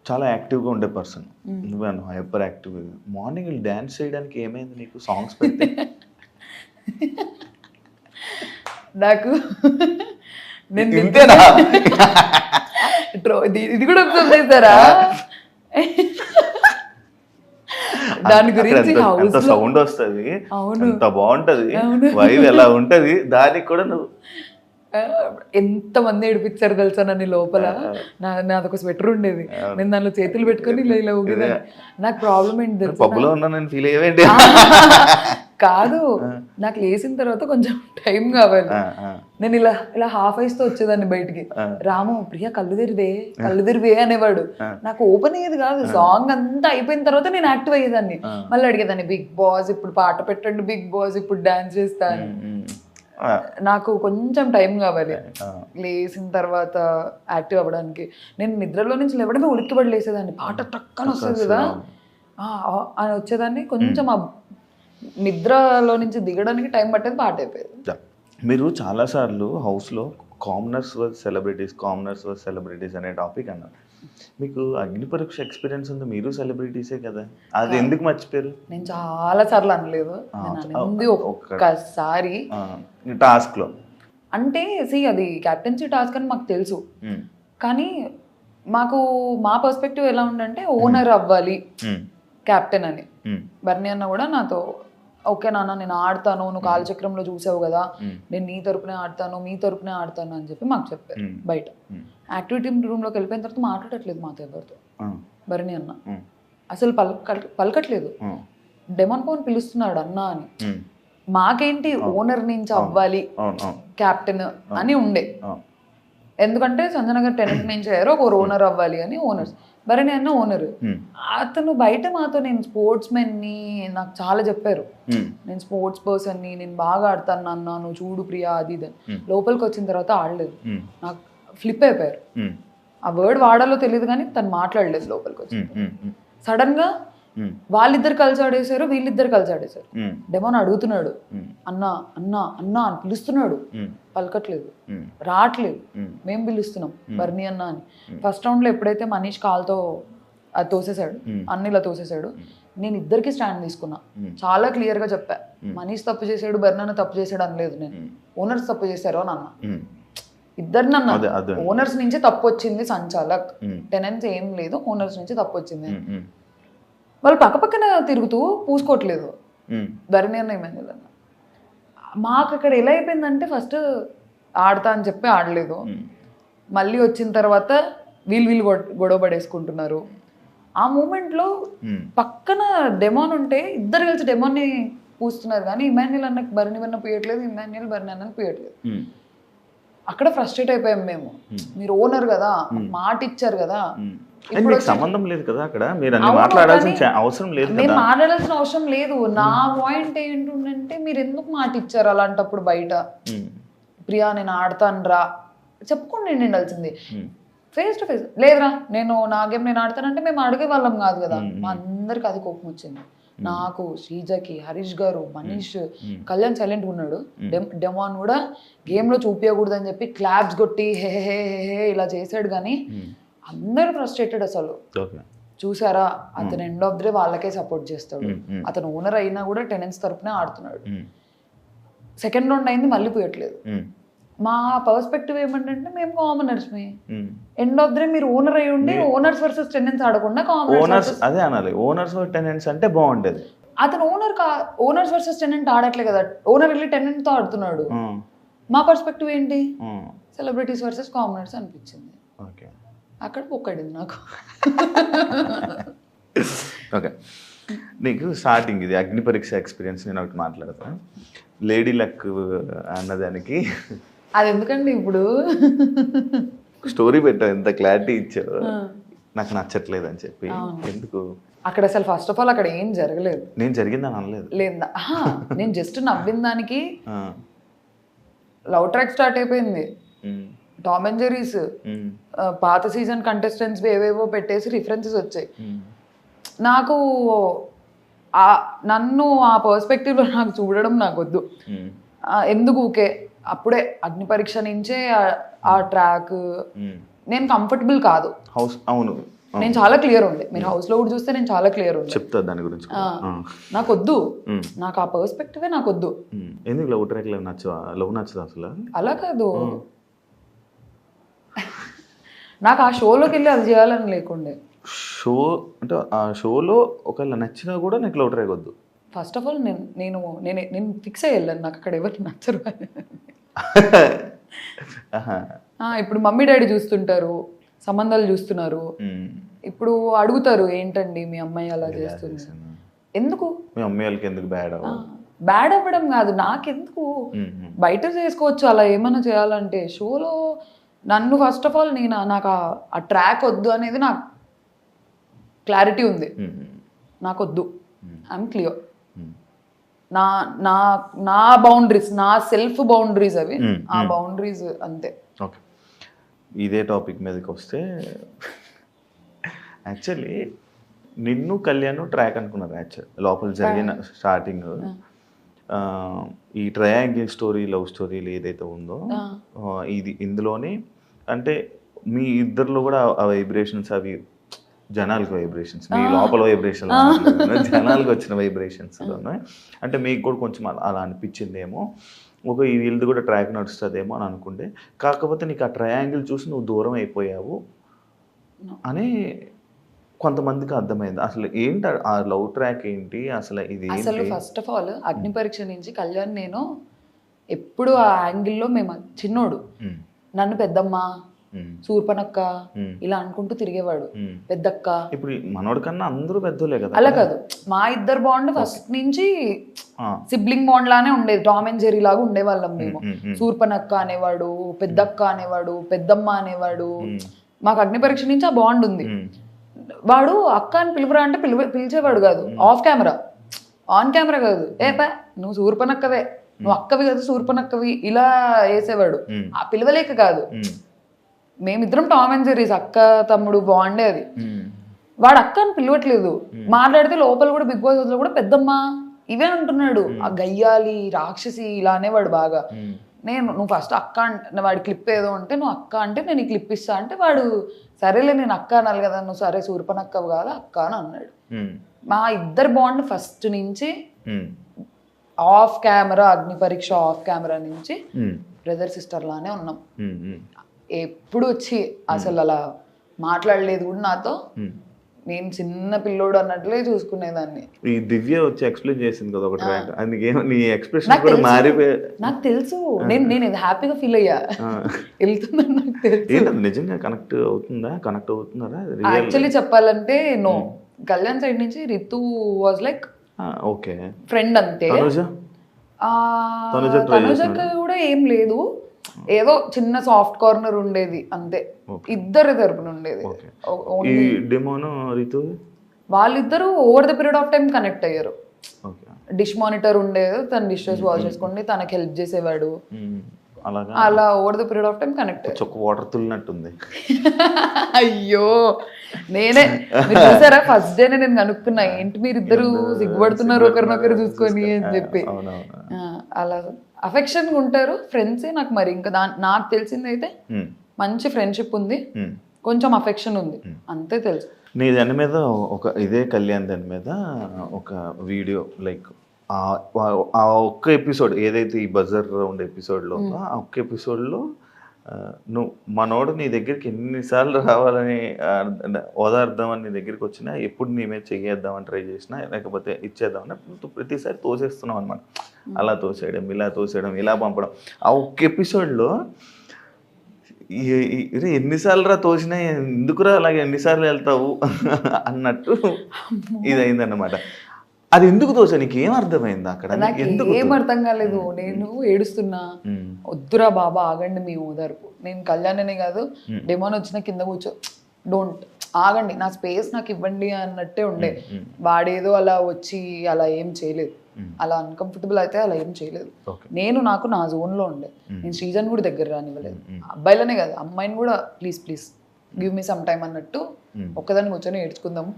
చాలా యాక్టివ్గా ఉండే పర్సన్ నువ్వే, హైపర్ యాక్టివ్. మార్నింగ్ డ్యాన్స్ చేయడానికి ఏమైంది నీకు? సాంగ్స్ పెడితే నాకు ఇంతేనా? ఇది కూడా చేస్తారా? దాని గురించి సౌండ్ వస్తుంది, అంత బాగుంటది, వైబ్ ఎలా ఉంటది, దానికి కూడా నువ్వు ఎంత మంది ఏడిపించారు తెలుసా నన్ను లోపల. నాదొక స్వెటర్ ఉండేది, నేను దానిలో చేతులు పెట్టుకొని ఇలా ఊగేదాన్ని. నాకు ప్రాబ్లం ఏంటి తెలుసా, కాదు నాకు లేచిన తర్వాత కొంచెం టైం కావాలి. నేను ఇలా హాఫ్ ఐస్ తో వచ్చేదాన్ని బయటికి. రాము, ప్రియా కళ్ళు తెరివే అనేవాడు. నాకు ఓపెన్ అయ్యేది కాదు. సాంగ్ అంతా అయిపోయిన తర్వాత నేను యాక్టివ్ అయ్యేదాన్ని. మళ్ళీ అడిగేదాన్ని, బిగ్ బాస్ ఇప్పుడు పాట పెట్టండి, బిగ్ బాస్ ఇప్పుడు డాన్స్ చేస్తాను. నాకు కొంచెం టైం కావాలి లేచిన తర్వాత యాక్టివ్ అవ్వడానికి. నేను నిద్రలో నుంచి లేవడమే ఉలిక్కిపడి లేసేదాన్ని. పాట టక్కన వస్తుంది కదా అని వచ్చేదాన్ని. కొంచెం ఆ నిద్రలో నుంచి దిగడానికి టైం పట్టేది, పాట అయిపోయేది. మీరు చాలాసార్లు హౌస్లో కామనర్స్ వర్సెస్ సెలబ్రిటీస్ అనే టాపిక్ అన్నారు. మీకు అగ్ని పరీక్ష ఎక్స్పీరియన్స్ ఉంది, మీరు సెలబ్రిటీసే కదా, అది ఎందుకు మర్చిపోయారు? నేను చాలా సార్లు అనలేదు, ఒక్కసారి టాస్క్ లో. అంటే అది క్యాప్టెన్సీ టాస్క్ అని మాకు తెలుసు, కానీ మాకు మా పర్స్పెక్టివ్ ఎలా ఉందంటే ఓనర్ అవ్వాలి కెప్టెన్ అని. బర్నీ అన్న కూడా నాతో ఓకే నాన్న నేను ఆడతాను, నువ్వు కాలచక్రంలో చూసావు కదా, నేను నీ తరపునే ఆడతాను, మీ తరపునే ఆడతాను అని చెప్పి మాకు చెప్పారు. బయట యాక్టివిటీ రూమ్లోకి వెళ్ళిపోయిన తర్వాత మాట్లాడట్లేదు మాతో ఎవరితో బర్నీ అన్న, అసలు పలకట్లేదు. డెమాన్ పవన్ పిలుస్తున్నాడు అన్న అని. మాకేంటి ఓనర్ నుంచి అవ్వాలి కెప్టెన్ అని ఉండే, ఎందుకంటే సంజన గారు టెనెంట్ నుంచి అయ్యారు, ఒక ఓనర్ అవ్వాలి అని ఓనర్స్. బర్నీ అన్న ఓనర్. అతను బయట మాతో నేను స్పోర్ట్స్ మెన్ని నాకు చాలా చెప్పారు, నేను స్పోర్ట్స్ పర్సన్ని, నేను బాగా ఆడతాను నాన్న, నువ్వు చూడు ప్రియా అది ఇది. లోపలికి వచ్చిన తర్వాత ఆడలేదు, నాకు ఫ్లిప్ అయిపోయారు. ఆ వర్డ్ వాడాలో తెలియదు కానీ తను మాట్లాడలేదు లోపలికి వచ్చి. సడన్ గా వాళ్ళిద్దరు కలిసి ఆడేశారు, వీళ్ళిద్దరు కలిసి ఆడేశారు. డెమోన్ అడుగుతున్నాడు అన్న అన్న అన్న అని పిలుస్తున్నాడు, పలకట్లేదు, రావట్లేదు. మేము పిలుస్తున్నాం బర్నీ అన్న అని. ఫస్ట్ రౌండ్ లో ఎప్పుడైతే మనీష్ కాల్తో అది తోసేశాడు, అన్నిలా తోసేశాడు, నేను ఇద్దరికి స్టాండ్ తీసుకున్నా. చాలా క్లియర్ గా చెప్పా, మనీష్ తప్పు చేశాడు, బర్నీ అన్న తప్పు చేశాడు అనలేదు నేను, ఓనర్స్ తప్పు చేశారు అని అన్నా. ఇద్దరిని అన్నా, ఓనర్స్ నుంచి తప్పు వచ్చింది, సంచాలక్ టెనెన్స్ ఏం లేదు, ఓనర్స్ నుంచి తప్పు వచ్చింది. వాళ్ళు పక్కపక్కన తిరుగుతూ పూసుకోవట్లేదు బర్నీ అన్న ఇమాన్యుల్ అన్న. మాకు అక్కడ ఎలా అయిపోయిందంటే ఫస్ట్ ఆడతా అని చెప్పి ఆడలేదు, మళ్ళీ వచ్చిన తర్వాత వీళ్ళు గొడవ పడేసుకుంటున్నారు. ఆ మూమెంట్లో పక్కన డెమాన్ ఉంటే ఇద్దరు కలిసి డెమాన్ని పూస్తున్నారు, కానీ ఇమాన్యుల్ అన్నకు బర్నీ అన్న పూయట్లేదు, ఇమాన్యుల్ బర్నీ అన్నకు పూయట్లేదు. అక్కడ ఫ్రస్ట్రేట్ అయిపోయాం మేము, మీరు ఓనర్ కదా, మాట ఇచ్చారు కదా, సంబంధం లేదు కదా అక్కడ, మీరు అన్ని మాట్లాడాల్సిన అవసరం లేదు, మేము మాట్లాడాల్సిన అవసరం లేదు. నా పాయింట్ ఏంటంటే మీరు ఎందుకు మాట ఇచ్చారు అలాంటప్పుడు బయట, ప్రియా నేను ఆడతాను రా చెప్పుకోండి ఉండాల్సింది. ఫేస్ టు ఫేస్ లేదురా నేను నా గేమ్ నేను ఆడతానంటే మేము అడిగే వాళ్ళం కాదు కదా. మా అందరికి అది కోపం వచ్చింది, నాకు, శ్రీజకి, హరీష్ గారు, మనీష్, కళ్యాణ్ సైలెంట్ ఉన్నాడు. డెమాన్ కూడా గేమ్ లో చూపించకూడదు అని చెప్పి క్లాప్స్ కొట్టి హే హే హే ఇలా చేశాడు, కానీ అందరూ ఫ్రస్ట్రేటెడ్. అసలు చూసారా, అతను ఎండ్ ఆఫ్ ది డే వాళ్ళకే సపోర్ట్ చేస్తాడు, అతను ఓనర్ అయినా కూడా టెనెన్స్ తరపునే ఆడుతున్నాడు. సెకండ్ రౌండ్ అయింది, మళ్ళీ పోయట్లేదు. మా పర్స్పెక్టివ్ ఏమంటే మేము commoners, end of the day మీరు ఓనర్ అయి ఉండి ఓనర్స్ వర్సెస్ టెనెన్స్ ఆడకుండా కామనర్స్ అదే అనాలి, ఓనర్స్ టెనెంట్స్ అంటే బాగుండేది. అతను ఓనర్స్ వర్సెస్ టెనెంట్ ఆడట్లే కదా, ఓనర్ వెళ్ళి టెనెంట్ తో ఆడుతున్నాడు. మా పర్స్పెక్టివ్ ఏంటి, సెలబ్రిటీస్ వర్సెస్ కామనర్స్ అనిపించింది. అక్కడ ఒక్కడింది నాకు. ఓకే, నీకు స్టార్టింగ్ ఇది అగ్ని పరీక్ష ఎక్స్పీరియన్స్ నేను ఒకటి మాట్లాడతాను. లేడీ లక్ అన్నదానికి అది ఎందుకండి ఇప్పుడు స్టోరీ పెట్టావు, ఎంత క్లారిటీ ఇచ్చావు, నాకు నచ్చట్లేదు అని చెప్పి. ఎందుకు అక్కడ అసలు ఫస్ట్ ఆఫ్ ఆల్ అక్కడ ఏం జరగలేదు, నేను జరిగిందని అనలేదు, లేదా నేను జస్ట్ నవ్విన దానికి లవ్ ట్రాక్ స్టార్ట్ అయిపోయింది. టామ్ అండ్ జెర్రీస్ పాత సీజన్ కంటెస్టెంట్స్ ఏవేవో పెట్టేసి రిఫరెన్సెస్ వచ్చాయి. నాకు నన్ను ఆ పర్స్పెక్టివ్లో నాకు చూడడం నాకు వద్దు. ఎందుకు ఊకే అప్పుడే అగ్ని పరీక్ష నుంచే ఆ ట్రాక్ నేను కంఫర్టబుల్ కాదు. హౌస్ అవును, నేను చాలా క్లియర్ ఉండే, మీరు హౌస్ లో కూడా చూస్తే నేను చాలా క్లియర్ ఉండే. చెప్తా దాని గురించి. నాకు వద్దు, నాకు ఆ పర్స్పెక్టివే నాకు వద్దు. ఎందుకు లవ్ ట్రాక్ లవ్ నచ్చదు అసలు? అలా కాదు, నాకు ఆ షోలోకి వెళ్ళి అది చేయాలని లేకుండే. షో అంటే ఆ షోలో ఒకవేళ నచ్చినా కూడా నీకు లవ్ ట్రాక్ వద్దు. ఫస్ట్ ఆఫ్ ఆల్ నేను ఫిక్స్ అయ్యి వెళ్ళాను, నాకు అక్కడ ఎవరికి నచ్చరు. ఇప్పుడు మమ్మీ డాడీ చూస్తుంటారు, సంబంధాలు చూస్తున్నారు, ఇప్పుడు అడుగుతారు ఏంటండి మీ అమ్మాయి అలా చేస్తుంది, ఎందుకు మీ అమ్మాయి వాళ్ళకి ఎందుకు బ్యాడ్ అవ్వడం కాదు, నాకెందుకు బయట చేసుకోవచ్చు అలా ఏమైనా చేయాలంటే. షోలో నన్ను ఫస్ట్ ఆఫ్ ఆల్ నాకు ఆ ట్రాక్ వద్దు అనేది నాకు క్లారిటీ ఉంది, నాకు వద్దు, ఐఎమ్ క్లియర్. నా నా నా బౌండరీస్, నా సెల్ఫ్ బౌండరీస్ అవి, ఆ బౌండరీస్ అంతే. ఓకే, ఇదే టాపిక్ మీదకి వస్తే యాక్చువల్లీ నిన్ను కళ్యాణ్ ట్రాక్ అనుకున్నారు. యాక్చువల్ లోపల జరిగిన స్టార్టింగ్ ఈ ట్రయాంగిల్ స్టోరీ, లవ్ స్టోరీలు ఏదైతే ఉందో ఇందులోనే అంటే మీ ఇద్దరిలో కూడా ఆ వైబ్రేషన్స్ అవి జనాలకు వైబ్రేషన్స్, మీ లోపల వైబ్రేషన్ జనాలకు వచ్చిన వైబ్రేషన్స్ అంటే మీకు కూడా కొంచెం అలా అనిపించిందేమో, ఒక వీళ్ళది కూడా ట్రాక్ నడుస్తుందేమో అని అనుకుంటే. కాకపోతే నీకు ఆ ట్రయాంగిల్ చూసి నువ్వు దూరం అయిపోయావు, అని కొంతమందికి అర్థమైంది. అసలు ఏంటి ఆ లవ్ ట్రాక్ ఏంటి, అసలు ఇది అసలు ఏంటి? ఫస్ట్ ఆఫ్ ఆల్ అగ్ని పరీక్ష నుంచి కళ్యాణ్ నేను ఎప్పుడు ఆ యాంగిల్లో మేము చిన్నోడు ఉమ్, నన్ను పెద్దమ్మ ఉమ్, సూర్పనక్క ఉమ్, ఇలా అనుకుంటూ తిరిగేవాడు. ఉమ్. పెద్దక్క ఇప్పుడు మనోడి కన్నా అందరూ పెద్దోలే కదా. అలా కాదు, మా ఇద్దరు బాండ్ ఫస్ట్ నుంచి ఆ, సిబ్లింగ్ బాండ్ లానే ఉండేది. టామ్ అండ్ జెర్రీ లాగా ఉండేవాళ్ళం మేము. ఉమ్, ఉమ్, సూర్పనక్క అనేవాడు, పెద్దక్క అనేవాడు, పెద్దమ్మ అనేవాడు. ఉమ్, మాకు అగ్ని పరీక్ష నుంచి ఆ బాండ్ ఉంది. ఉమ్, వాడు అక్క అని పిలువరా అంటే పిలిచేవాడు కాదు, ఆఫ్ కెమెరా. ఆన్ కెమెరా కాదు, పా నువ్వు సూర్పనక్కవే, నువ్వు అక్కవి కదా సూర్పనక్కవి, ఇలా వేసేవాడు. ఉమ్, ఆ పిలవలేక కాదు, ఉమ్, మేమిద్దరం టామ్ అండ్ జెర్రీస్, అక్క తమ్ముడు బాండే అది. ఉమ్, వాడు అక్క అని పిలవట్లేదు, మాట్లాడితే లోపల కూడా బిగ్ బాస్ లో కూడా పెద్దమ్మ ఇవే అంటున్నాడు. ఆ గయ్యాలి రాక్షసి ఇలా అనేవాడు బాగా. ఉమ్, నువ్వు ఫస్ట్ అక్క అంటే వాడి క్లిప్ ఏదో ఉంటే నువ్వు అక్క అంటే నేను ఈ క్లిప్ ఇస్తా అంటే వాడు సరేలే నేను అక్క అనాలి కదా, నువ్వు సరే సూర్పనక్కవు కాదు అక్క అని అన్నాడు. ఉమ్, మా ఇద్దరు బాండ్ ఫస్ట్ నుంచి ఉమ్, ఆఫ్ కెమెరా, అగ్ని పరీక్ష ఆఫ్ కెమెరా నుంచి ఉమ్, బ్రదర్ సిస్టర్ లానే ఉన్నాం. ఉమ్, ఉమ్, ఎప్పుడు వచ్చి అసలు అలా మాట్లాడలేదు కూడా నాతో. ఉమ్. నేను చిన్న పిల్లోడు అన్నట్లే చూసుకునేదాన్ని. ఈ దివ్య వచ్చి ఎక్స్ప్లెయిన్ చేసింది కదా ఒక ట్రాక్, అందుకే నీ ఎక్స్ప్రెషన్ నాకు కూడా తెలుసు. మారిపోయి. నాకు తెలుసు, నేను ఇది హ్యాపీగా ఫీల్ అయ్యా. వెళ్తుందని నాకు తెలుసు. ఏంటది నిజంగా కనెక్ట్ అవుతున్నారా రియల్? యాక్చువల్లీ చెప్పాలంటే నో, కళ్యాణ్ సైడ్ నుంచి Ritu was like okay. Friend అంతే. తనుజ ఆ, తనుజ try తనుజకి కూడా ఏం లేదు, ఏదో చిన్న సాఫ్ట్ కార్నర్ ఉండేది అంతే. ఇద్దరి తరపున ఉండేది. ఈ డెమోను రితు వాళ్ళిద్దరూ over the period of time connect అయ్యారు. ఓకే. డిష్ మానిటర్ ఉండేది, తన డిషెస్ వాష్ చేసుకోండి, తనకి హెల్ప్ చేసేవాడు. అలాగా అలా over the period of time connect అయ్యారు. చొక్క వాటర్ తుల్లినట్టుంది. అయ్యో నేనే, మీరు చూసారా ఫస్ట్ డేనే నేను కనుక్కున్నా, ఏంటి మీరు ఇద్దరు సిగ్గుపడుతున్నారు ఒకరినొకరు చూసుకొని అని చెప్పి. అవునవును. అలా అఫెక్షన్ ఉంటారు ఫ్రెండ్సే. నాకు మరి ఇంకా నాకు తెలిసింది అయితే మంచి ఫ్రెండ్షిప్ ఉంది, కొంచెం అఫెక్షన్ ఉంది, అంతే తెలుసు. నీ దాని మీద ఇదే కళ్యాణ్ దాని మీద ఒక వీడియో లైక్ ఆ ఒక్క ఎపిసోడ్ ఏదైతే ఈ బజర్ రౌండ్ ఎపిసోడ్లో ఆ ఒక్క ఎపిసోడ్లో నువ్వు మనోడు నీ దగ్గరికి ఎన్నిసార్లు రావాలని ఓదార్దామని నీ దగ్గరికి వచ్చినా, ఎప్పుడు నీ మీద చెయ్యేద్దామని ట్రై చేసినా, లేకపోతే ఇచ్చేద్దామని నువ్వు ప్రతిసారి తోసేస్తున్నావు అనమాట. అలా తోసేయడం, ఇలా తోసేయడం, ఇలా పంపడం. ఆ ఒక్క ఎపిసోడ్లో ఎన్నిసార్లు రా తోసినా, ఎందుకురా అలాగే ఎన్నిసార్లు వెళ్తావు అన్నట్టు ఇది అయిందన్నమాట. అది ఎందుకు తోసా, నీకు ఏం అర్థమైంది అక్కడ? నాకు ఏం అర్థం కాలేదు. నేను ఏడుస్తున్నా, వద్దురా బాబా ఆగండి మీ ఓదార్పు, నేను కళ్యాణ్నే కాదు డెమోన్ వచ్చిన కింద కూర్చో, డోంట్ ఆగండి, నా స్పేస్ నాకు ఇవ్వండి అన్నట్టే ఉండే. వాడేదో అలా వచ్చి అలా ఏం చేయలేదు, అలా అన్కంఫర్టబుల్ అయితే అలా ఏం చేయలేదు. నాకు నా జోన్లో ఉండే. నేను శ్రీజన్ కూడా దగ్గర రానివ్వలేదు, అబ్బాయిలనే కాదు అమ్మాయిని కూడా please please give me some time అన్నట్టు ఒక్కదాన్ని కూర్చొని ఏడ్చుకుందాము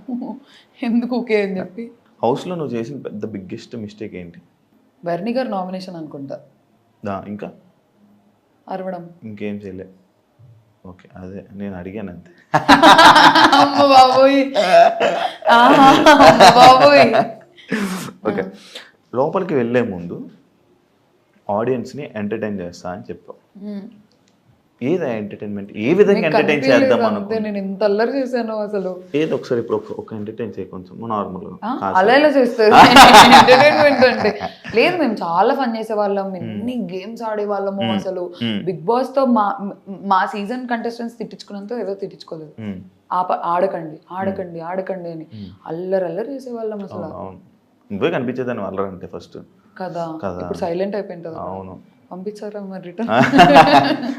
ఎందుకు ఓకే అని చెప్పి. హౌస్లో నువ్వు చేసిన పెద్ద బిగ్గెస్ట్ మిస్టేక్ ఏంటి? బర్నీ గారు నామినేషన్ అనుకుంటా. ఇంకా అరవడం, ఇంకేం చేయలే. ఓకే, అదే నేను అడిగాను అంతే. అమ్మ బాబోయ్, అమ్మ బాబోయ్. ఓకే, లోపలికి వెళ్ళే ముందు ఆడియన్స్ని ఎంటర్టైన్ చేస్తా అని చెప్పావు. ఏదా ఎంటర్టైన్మెంట్? ఏ విధంగా ఎంటర్టైన్ చేద్దాం అనుకో. నేను ఎంత అల్లరి చేశాను అసలు. ఏదో ఒకసారి ఇప్పుడు ఒక ఎంటర్టైన్ చేయ కొంచెం నార్మల్గా. అలా ఎలా చేస్తారు ఎంటర్టైన్మెంట్ అంటే? లేదు, మేము చాలా ఫన్ చేసేవాళ్ళం, ఎన్ని గేమ్స్ ఆడేవాళ్ళము అసలు. బిగ్ బాస్ తో మా సీజన్ కంటెస్టెంట్స్ తిట్టించుకున్నంత ఏదో తిట్టించుకోలేదు. ఆడకండి ఆడకండి ఆడకండి అని అల్లరి అల్లరి చేసేవాళ్ళం అసలు. నువ్వే కనిపించేదాన్ని అల్లరంటే ఫస్ట్ కదా. ఇప్పుడు సైలెంట్ అయిపోయింది కదా. అవును. పంపించారా మరి రిటర్న్?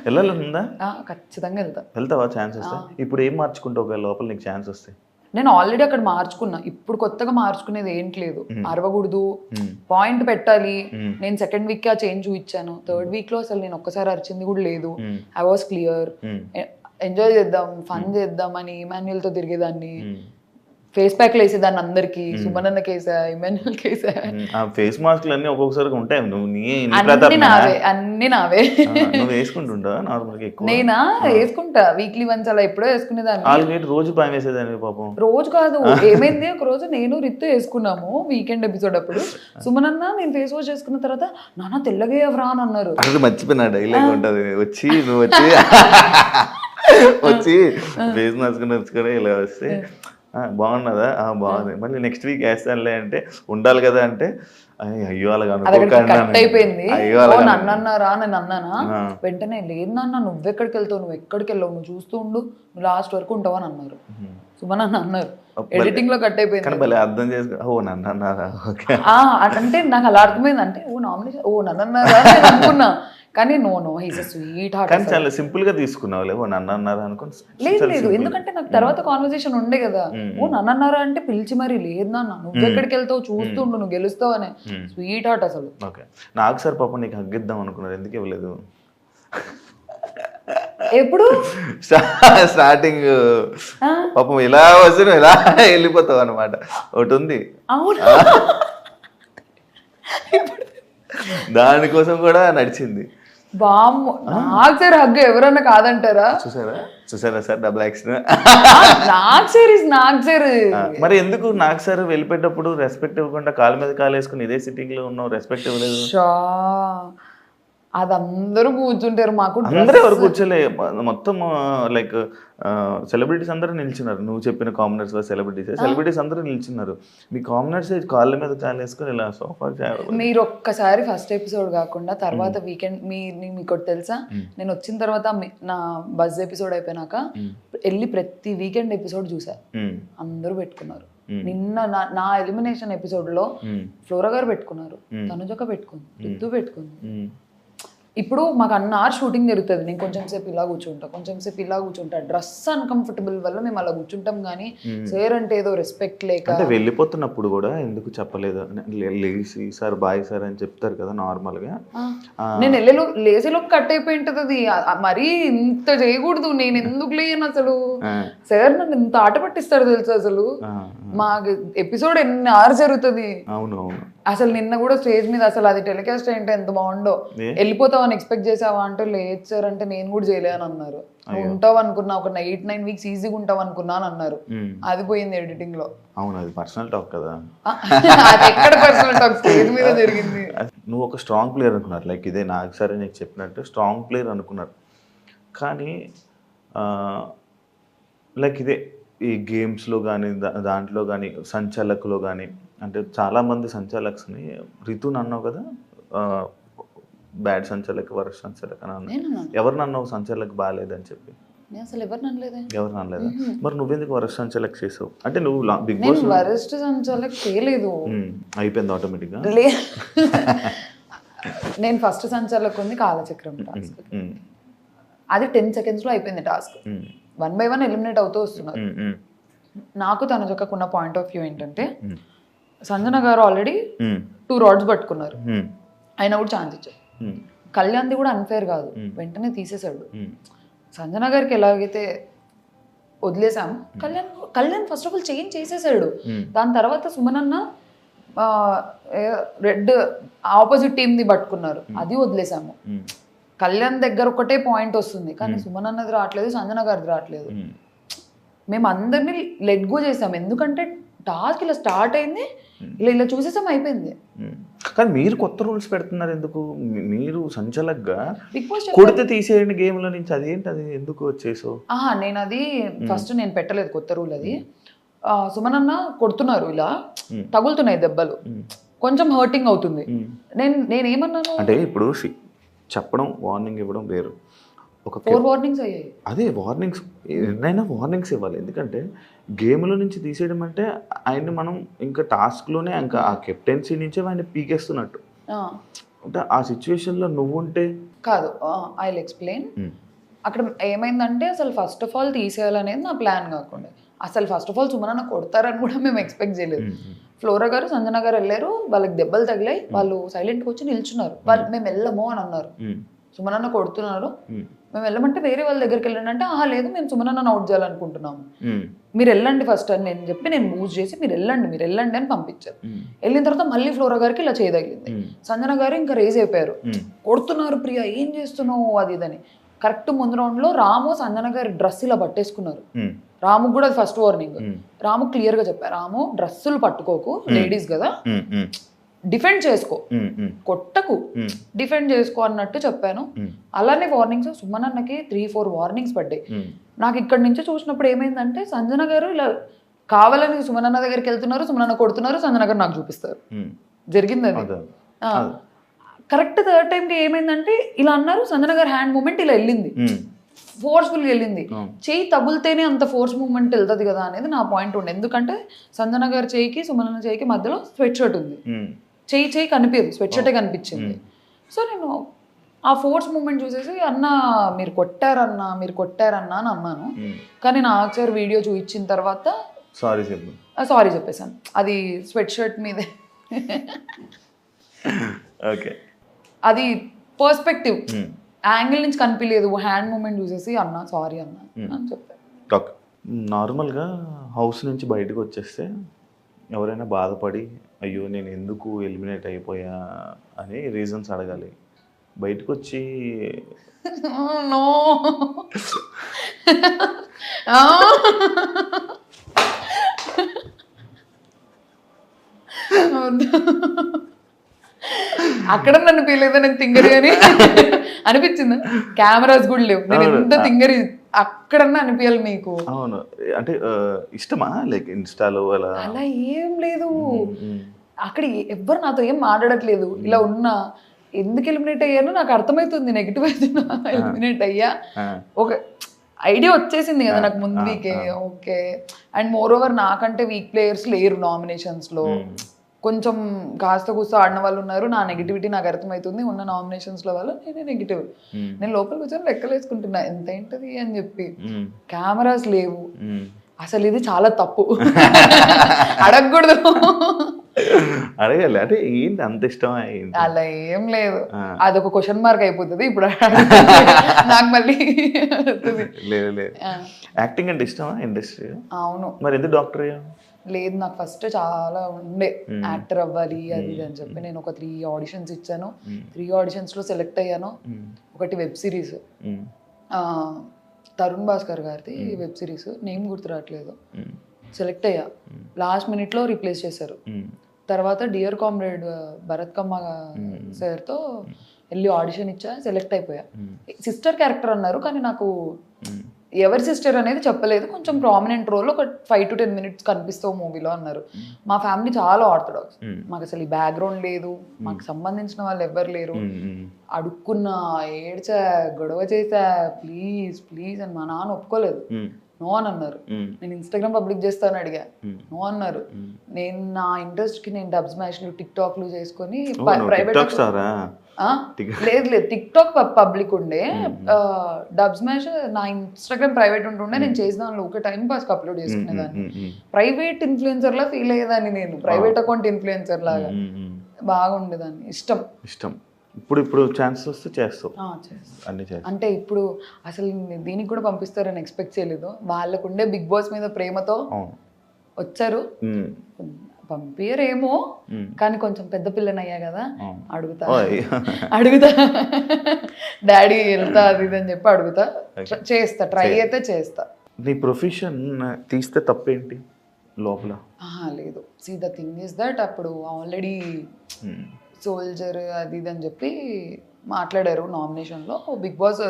వెళ్ళాలందా? ఖచ్చితంగా వెళ్తావా ఛాన్స్ వస్తే? ఇప్పుడు ఏం మార్చుకుంటావు ఒకవేళ లోపల నీకు ఛాన్స్ వస్తే? నేను ఆల్రెడీ అక్కడ మార్చుకున్నా, ఇప్పుడు కొత్తగా మార్చుకునేది ఏంటి లేదు. అరవకూడదు, పాయింట్ పెట్టాలి. నేను సెకండ్ వీక్ ఆ చేంజ్ చూపించాను, థర్డ్ వీక్ లో అసలు నేను ఒక్కసారి అరిచింది కూడా లేదు. I was clear. ఎంజాయ్ చేద్దాం, ఫన్ చేద్దాం అని ఇమాన్యుయల్ తో తిరిగేదాన్ని. ఫేస్ ప్యాక్లు వేసేదాన్ని అందరికి, సుమనన్న కేసా, ఇమాన్యుయల్ కేసా. ఫేస్ మాస్క్లు అన్ని ఒక్కొక్కసారి ఉంటాయి. అన్ని నావే. నువ్వు వేసుకుంటుంటా నార్మల్గా? ఎక్కువ నేనా వేసుకుంటా, వీక్లీ వన్స్ అలా ఎప్పుడో వేసుకునేదాన్ని. ఆల్రెడీ రోజు భయం వేసేదాన్ని పాపం. రోజు కాదు, ఏమైంది ఒక రోజు నేను రిత్తు వేసుకున్నాము వీకెండ్ ఎపిసోడ్ అప్పుడు. సుమనన్న నేను ఫేస్ వాష్ చేసుకున్న తర్వాత నాన్న తెల్లగా ఎవరా అని అన్నారు. అది మర్చిపోయినా డైలాగ్ ఉంటది, వచ్చి నువ్వు వచ్చి వచ్చి ఫేస్ నచ్చుకుని ఇలా వస్తే బాగున్నదా బాగుంది మళ్ళీ నెక్స్ట్ వీక్ వేస్తానులే అంటే ఉండాలి కదా అంటే అయ్యో అలాగా కట్ అయిపోయింది. నన్ను అన్నారా నేను అన్నానా, వెంటనే లేదు నాన్న నువ్వెక్కడికి వెళ్తావు, నువ్వు ఎక్కడికి వెళ్ళావు, నువ్వు చూస్తూ ఉండు, నువ్వు లాస్ట్ వరకు ఉంటావు అని అన్నారు. సుమన్ అన్న అన్నారు. ఎడిటింగ్ లో కట్ అయిపోయింది. అర్థం చేసుకో ఓ నన్ను అన్నారా అంటే నాకు అలా అర్థమైంది. అంటే ఓ నామినేషన్ ఓ నన్ను అన్నారా నేను అనుకున్నా, కానీ no he's a sweetheart. కానీ చాలా సింపుల్ గా తీసుకున్నావు ఓ నన్ను అన్నారా అనుకుని. లేదు ఎందుకంటే నాకు తర్వాత కాన్వర్సేషన్ ఉండే కదా, ఓ నన్ను అన్నారా అంటే పిలిచి మరి లేదు నాన్న నువ్వు ఎక్కడికి వెళ్తావు చూస్తుండు నువ్వు గెలుస్తావు అనే స్వీట్ హార్ట్ అసలు. ఓకే నాకు సార్ పాపం నీకు హగ్గిద్దాం అనుకున్నారు, ఎందుకు ఇవ్వలేదు? ఎప్పుడు స్టార్టింగ్ పాపం ఇలా వచ్చి నువ్వు ఇలా వెళ్ళిపోతావు అనమాట ఒకటి ఉంది. అవును దానికోసం కూడా నడిచింది. బామ్మ నాకు సార్ హగ్గు ఎవరన్నా కాదంటారా? చూసారా సార్ డబుల్ యాక్షన్. నాకు సార్ మరి ఎందుకు నాకు సార్ వెళ్ళిపోయేటప్పుడు రెస్పెక్ట్ ఇవ్వకుండా కాలు మీద కాలు వేసుకుని ఇదే సిట్టింగ్ లో ఉన్నావు, రెస్పెక్ట్ ఇవ్వలేదు? అది అందరూ కూర్చుంటారు, మాకు అందరూ ఎవరు కూర్చోలే, మొత్తం లైక్ సెలబ్రిటీస్ అందరూ నిల్చున్నారు. నువ్వు చెప్పిన కామనర్స్ సెలబ్రిటీస్ అందరూ నిల్చున్నారు. మీ కామనర్స్ కాళ్ళ మీద కాలు వేసుకొని ఇలా సోఫా. మీరు ఒక్కసారి ఫస్ట్ ఎపిసోడ్ కాకుండా తర్వాత వీకెండ్ మీకు తెలుసా, నేను వచ్చిన తర్వాత నా బజ్ ఎపిసోడ్ అయిపోయినాక వెళ్ళి ప్రతి వీకెండ్ ఎపిసోడ్ చూసా, అందరూ పెట్టుకున్నారు. నిన్న నా ఎలిమినేషన్ ఎపిసోడ్ లో ఫ్లోరా గారు పెట్టుకున్నారు, తనుజక్క పెట్టుకుంది, రితు పెట్టుకుంది. ఇప్పుడు మాకు అన్నారు షూటింగ్ జరుగుతుంది, నేను కొంచెం సేపు ఇలా కూర్చుంటా, డ్రెస్ అన్కంఫర్టబుల్ వల్ల మేము అలా కూర్చుంటాం. కానీ సార్ అంటే ఏదో రెస్పెక్ట్ లేక. అంటే వెళ్ళిపోతున్నప్పుడు కూడా ఎందుకు చెప్పలేదు, లేసి సార్ బాయ్ సార్ అని చెప్తారు కదా నార్మల్ గా. నేను లేసేలోకి కట్ అయిపోయి ఉంటుంది అది, మరీ ఇంత చేయకూడదు. నేను ఎందుకు లేను అసలు, సార్ నన్ను ఇంత ఆట పట్టిస్తాడు తెలుసు అసలు. మాకు ఎపిసోడ్ ఎన్ని అవర్స్ జరుగుతుంది. అసలు నిన్న కూడా స్టేజ్ మీద అసలు అది టెలికాస్ట్ ఏంటో ఎంత బాగుండో, వెళ్ళిపోతావు అని ఎక్స్పెక్ట్ చేసావా అంటే లేదు సార్ అంటే నేను కూడా చేయలే అని అన్నారు. నువ్వు ఉంటావు అనుకున్నా, ఒక 8-9 వీక్స్ ఈజీగా ఉంటావు అనుకున్నా అని అన్నారు. అది పోయింది ఎడిటింగ్ లో. అవును అది పర్సనల్ టాక్ కదా, అది ఎక్కడ పర్సనల్ టాక్, స్టేజ్ మీద జరిగింది. నువ్వు ఒక స్ట్రాంగ్ ప్లేయర్ అనుకున్నారు, లైక్ ఇదే నాకు సరే నీకు చెప్పినట్టు స్ట్రాంగ్ ప్లేయర్ అనుకున్నారు. కానీ లైక్ ఇదే ఈ గేమ్స్లో కానీ దాంట్లో కానీ సంచాలకులో కానీ, అంటే చాలామంది సంచాలక్స్ని రితుని అన్నావు కదా, బ్యాడ్ సంచాలక్ వరస్ట్ సంచాలక్ అని అన్నావు. ఎవరిని అన్నావు సంచాలక్ బాగాలేదని చెప్పి? అసలు ఎవరిని అనలేదా? మరి నువ్వెందుకు వరస్ట్ సంచాలక్ చేసావు? అంటే నువ్వు బిగ్ బాస్ వరస్ట్ సంచాలక్ చేయలేదు, అయిపోయింది ఆటోమేటిక్గా. నేను ఫస్ట్ సంచాలక్ ఉంది కాలచక్రం టాస్క్, అది 10 seconds లో అయిపోయింది టాస్క్. 1 by 1 ఎలిమినేట్ అవుతూ వస్తున్నారు. నాకు తనుజక్కకున్న పాయింట్ ఆఫ్ వ్యూ ఏంటంటే, సంజన గారు ఆల్రెడీ 2 rods పట్టుకున్నారు, అయినా కూడా ఛాన్స్ ఇచ్చారు. కళ్యాణ్ది కూడా అన్ఫేర్ కాదు, వెంటనే తీసేశాడు. సంజన గారికి ఎలాగైతే వదిలేసాము, Kalyan first of all change చేసేసాడు. దాని తర్వాత సుమన్ అన్న రెడ్ ఆపోజిట్ టీమ్ది పట్టుకున్నారు, అది వదిలేసాము. కళ్యాణ్ దగ్గర ఒకటే పాయింట్ వస్తుంది, కానీ సుమన్ అన్నది రావట్లేదు, సంజన గారిది రావట్లేదు. మేము అందరినీ లెట్ గో చేసాం, ఎందుకంటే టాస్క్ ఇలా స్టార్ట్ అయింది, ఇలా చూసేసాం, అయిపోయింది. కానీ మీరు కొత్త రూల్స్ పెడుతున్నారు ఎందుకు? మీరు సంచలక్గా బిగ్ బాస్ కొడితే తీసేయండి గేమ్ లో నుంచి, అదేంటి అది ఎందుకు వచ్చేసావు? నేను అది ఫస్ట్ నేను పెట్టలేదు కొత్త రూల్ అది. సుమన్ అన్న కొడుతున్నారు, ఇలా తగులుతున్నాయి దెబ్బలు, కొంచెం హర్టింగ్ అవుతుంది. నేనేమన్నాను అంటే ఇప్పుడు చెప్పడం వార్నింగ్ ఇవ్వడం వేరు, ఒక 4 warnings అయ్యాయి. అదే వార్నింగ్స్, ఎన్నైనా వార్నింగ్స్ ఇవ్వాలి. ఎందుకంటే గేమ్లో నుంచి తీసేయడం అంటే ఆయన్ని మనం ఇంకా టాస్క్లోనే ఇంకా ఆ కెప్టెన్సీ నుంచే ఆయన పీకేస్తున్నట్టు. అంటే ఆ సిచ్యువేషన్లో నువ్వు ఉంటే కాదు. I will explain. అక్కడ ఏమైందంటే అసలు ఫస్ట్ ఆఫ్ ఆల్ తీసేయాలనేది నా ప్లాన్ కాకుండా, అసలు ఫస్ట్ ఆఫ్ ఆల్ సుమన్ కొడతారని కూడా మేము ఎక్స్పెక్ట్ చేయలేదు. ఫ్లోరా గారు సంజన గారు వెళ్ళారు, వాళ్ళకి దెబ్బలు తగిలాయి, వాళ్ళు సైలెంట్గా వచ్చి నిల్చున్నారు. వాళ్ళు మేము వెళ్ళము అని అన్నారు. సుమన్ కొడుతున్నారు, మేము వెళ్ళమంటే వేరే వాళ్ళ దగ్గరికి వెళ్ళండి అంటే, లేదు మేము సుమన్ అవుట్ చేయాలనుకుంటున్నాము, మీరు వెళ్ళండి ఫస్ట్ అని నేను చెప్పి నేను మూవ్ చేసి మీరు వెళ్ళండి అని పంపించారు. వెళ్ళిన తర్వాత మళ్ళీ ఫ్లోరా గారికి ఇలా చేయదగిలింది. సంజన గారు ఇంకా రేజ్ అయిపోయారు, కొడుతున్నారు ప్రియా ఏం చేస్తున్నావు అది ఇదని. కరెక్ట్ ముందు రౌండ్ లో రాము సంజన గారి డ్రెస్ ఇలా పట్టేసుకున్నారు. రాము కూడా ఫస్ట్ వార్నింగ్. రాము క్లియర్ గా చెప్పారు, రాము డ్రెస్సులు పట్టుకోకు, లేడీస్ కదా, డిఫెండ్ చేసుకో, కొట్టకు, డిఫెండ్ చేసుకో అన్నట్టు చెప్పాను. అలానే వార్నింగ్స్ సుమన్ అన్నకి 3-4 వార్నింగ్స్ పడ్డాయి. నాకు ఇక్కడ నుంచి చూసినప్పుడు ఏమైందంటే సంజన గారు ఇలా కావాలని సుమన్ అన్న దగ్గరికి వెళ్తున్నారు, సుమన్ అన్న కొడుతున్నారు, సంజన గారు నాకు చూపిస్తారు. జరిగింది అది. కరెక్ట్ థర్డ్ టైంకి ఏమైందంటే ఇలా అన్నారు, సంజన గారు హ్యాండ్ మూమెంట్ ఇలా వెళ్ళింది, ఫోర్స్ఫుల్గా వెళ్ళింది. చెయ్యి తగులితేనే అంత ఫోర్స్ మూమెంట్ వెళ్తుంది కదా అనేది నా పాయింట్ ఉండే. ఎందుకంటే సంజన గారి చెయ్యికి సుమన్ అన్న చెయ్యికి మధ్యలో స్వెట్ షర్ట్ ఉంది, చెయ్యి కనిపించదు, స్వెట్ షర్టే కనిపించింది. సో నేను ఆ ఫోర్స్ మూమెంట్ చూసేసి అన్న మీరు కొట్టారన్నా అని అన్నాను. కానీ నా ఒకసారి వీడియో చూపించిన తర్వాత సారీ చెప్పేసాను. అది స్వెట్ షర్ట్ మీదే, అది పర్స్పెక్టివ్ యాంగిల్ నుంచి కనిపించలేదు, హ్యాండ్ మూమెంట్ చూసేసి అన్న సారీ అన్న అని చెప్పాను. నార్మల్గా హౌస్ నుంచి బయటకు వచ్చేస్తే ఎవరైనా బాధపడి అయ్యో నేను ఎందుకు ఎలిమినేట్ అయిపోయా అని రీజన్స్ అడగాలి. బయటకు వచ్చి నో అక్కడ నన్ను ఫీల్ నేను తింగరి అని అనిపించింది. కెమెరాస్ కూడా లేవు, నేను ఎంత తింగరి అక్కడన్నా అనిపించాలి మీకు. అవును, అంటే ఇష్టమా లైక్ ఇన్స్టాలో అలా ఏం లేదు. అక్కడ ఎవ్వరు నాతో ఏం మాట్లాడట్లేదు. ఇలా ఉన్నా ఎందుకు ఎలిమినేట్ అయ్యానో నాకు అర్థమవుతుంది, నెగిటివ్ అవుతున్నా ఎలిమినేట్ అయ్యా ఒక ఐడియా వచ్చేసింది కదా నాకు ముందు వీకే. ఓకే, అండ్ మోర్ ఓవర్ నాకంటే వీక్ ప్లేయర్స్ లేరు నామినేషన్స్లో. కొంచెం కాస్త కూస్త ఆడిన వాళ్ళు ఉన్నారు. నా నెగిటివిటీ నాకు అర్థమవుతుంది. ఉన్న నామినేషన్స్లో వాళ్ళు నేనే నెగిటివ్. నేను లోపల కూర్చొని లెక్కలు వేసుకుంటున్నా ఎంత ఏంటది అని చెప్పి. కెమెరాస్ లేవు, అసలు ఇది చాలా తప్పు, అడగకూడదు. అడగాలి. అంటే ఏంటి అంత ఇష్టం? అలా ఏం లేదు, అదొక క్వశ్చన్ మార్క్ అయిపోతుంది ఇప్పుడు నాకు మళ్ళీ. లేదు, యాక్టింగ్ అంటే ఇష్టమా ఇండస్ట్రీ? అవును. మరి ఎందుకు డాక్టర్? లేదు, నాకు ఫస్ట్ చాలా ఉండే యాక్టర్ అవ్వాలి అది ఇది అని చెప్పి. నేను ఒక 3 ఆడిషన్స్ ఇచ్చాను. 3 ఆడిషన్స్లో సెలెక్ట్ అయ్యాను. ఒకటి వెబ్ సిరీస్, తరుణ్ భాస్కర్ గారిది వెబ్ సిరీస్, నేమ్ గుర్తు రావట్లేదు. సెలెక్ట్ అయ్యా, లాస్ట్ మినిట్లో రీప్లేస్ చేశారు. తర్వాత డియర్ కామ్రేడ్ భరత్ కమ్మ సార్తో వెళ్ళి ఆడిషన్ ఇచ్చా, సెలెక్ట్ అయిపోయా. సిస్టర్ క్యారెక్టర్ అన్నారు, కానీ నాకు ఎవరి సిస్టర్ అనేది చెప్పలేదు. కొంచెం ప్రామినెంట్ రోల్, ఒక 5 to 10 minutes కనిపిస్తావు మూవీలో అన్నారు. మా ఫ్యామిలీ చాలా ఆర్థడాక్స్, మాకు అసలు ఈ బ్యాక్గ్రౌండ్ లేదు, మాకు సంబంధించిన వాళ్ళు ఎవ్వరు లేరు. అడుక్కున్నా, ఏడ్చా, గొడవ చేసా, ప్లీజ్ అని. మా నాన్న ఒప్పుకోలేదు, నో అని అన్నారు. నేను ఇన్స్టాగ్రామ్ పబ్లిక్ చేస్తాను అడిగా, నో అన్నారు. నేను నా ఇంట్రెస్ట్ కి నేను డబ్ స్మాష్లు టిక్టాక్లు చేసుకొని ప్రైవేట్, లేదు టిక్ టాక్ పబ్లిక్ ఉండే, డబ్ స్మాష్ నా ఇన్స్టాగ్రామ్ ప్రైవేట్ ఉంటుండే. నేను చేసేదాన్ని ఒక టైం పాస్ అప్లోడ్ చేసుకునేదాన్ని. ప్రైవేట్ ఇన్ఫ్లుయెన్సర్ లా ఫీల్ అయ్యేదాన్ని నేను, ప్రైవేట్ అకౌంట్ ఇన్ఫ్లుయెన్సర్ లాగా బాగుండేదాన్ని. ఇష్టం. ఇప్పుడు ఛాన్స్ వస్తే చేస్తావు అన్ని. అంటే ఇప్పుడు అసలు దీనికి కూడా పంపిస్తారని ఎక్స్పెక్ట్ చేయలేదు. వాళ్ళకుండే బిగ్ బాస్ మీద ప్రేమతో వచ్చారు. పంపియరేమో, కానీ కొంచెం పెద్ద పిల్లనయ్యా కదా, అడుగుతా డాడీ వెళ్తా అది ఇది అని చెప్పి అడుగుతా, చేస్తా, ట్రై అయితే చేస్తా. నీ ప్రొఫెషన్ తీస్తే తప్పేంటి లోపల? లేదు, see the thing is that అప్పుడు ఆల్రెడీ సోల్జర్ అది ఇది అని చెప్పి మాట్లాడారు నామినేషన్లో. బిగ్ బాస్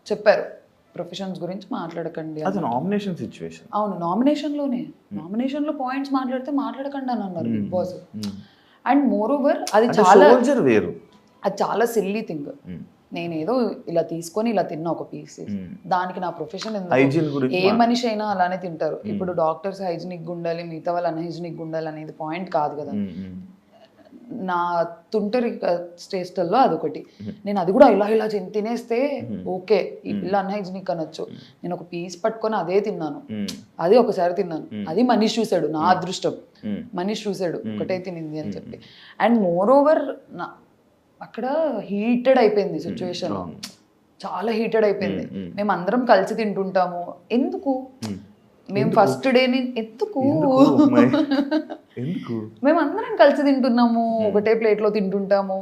చెప్పారు ప్రొఫెషన్స్ గురించి మాట్లాడకండి. అది నామినేషన్ సిచ్యువేషన్. అవును, నామినేషన్లో పాయింట్స్ మాట్లాడకండి అని అన్నారు Bigg Boss. And moreover అది చాలా సిల్లీ థింగ్. నేనేదో ఇలా తీసుకొని ఇలా తిన్నా ఒక పీస్, దానికి నా ప్రొఫెషన్ ఏ మనిషి అయినా అలానే తింటారు. ఇప్పుడు డాక్టర్స్ హైజీనిక్ ఉండాలి, మిగతా వాళ్ళు అన్హైజీనిక్ ఉండాలి అనేది పాయింట్ కాదు కదా. నా తుంటరి స్టేస్టల్లో అదొకటి. నేను అది కూడా ఇలా తినేస్తే ఓకే, ఈ పిల్ల అన్హైజీనిక్ అనొచ్చు. నేను ఒక పీస్ పట్టుకొని అదే తిన్నాను, అది ఒకసారి తిన్నాను. అది మనీష్ చూశాడు, నా అదృష్టం. మనీష్ చూశాడు ఒకటే తినింది అని చెప్పి. అండ్ మోర్ ఓవర్ అక్కడ హీటెడ్ అయిపోయింది సిచ్యువేషన్, చాలా హీటెడ్ అయిపోయింది. మేము అందరం కలిసి తింటుంటాము. ఎందుకు మేము ఫస్ట్ డే ఎందుకు మేమందరం కలిసి తింటున్నాము, ఒకటే ప్లేట్లో తింటుంటాము.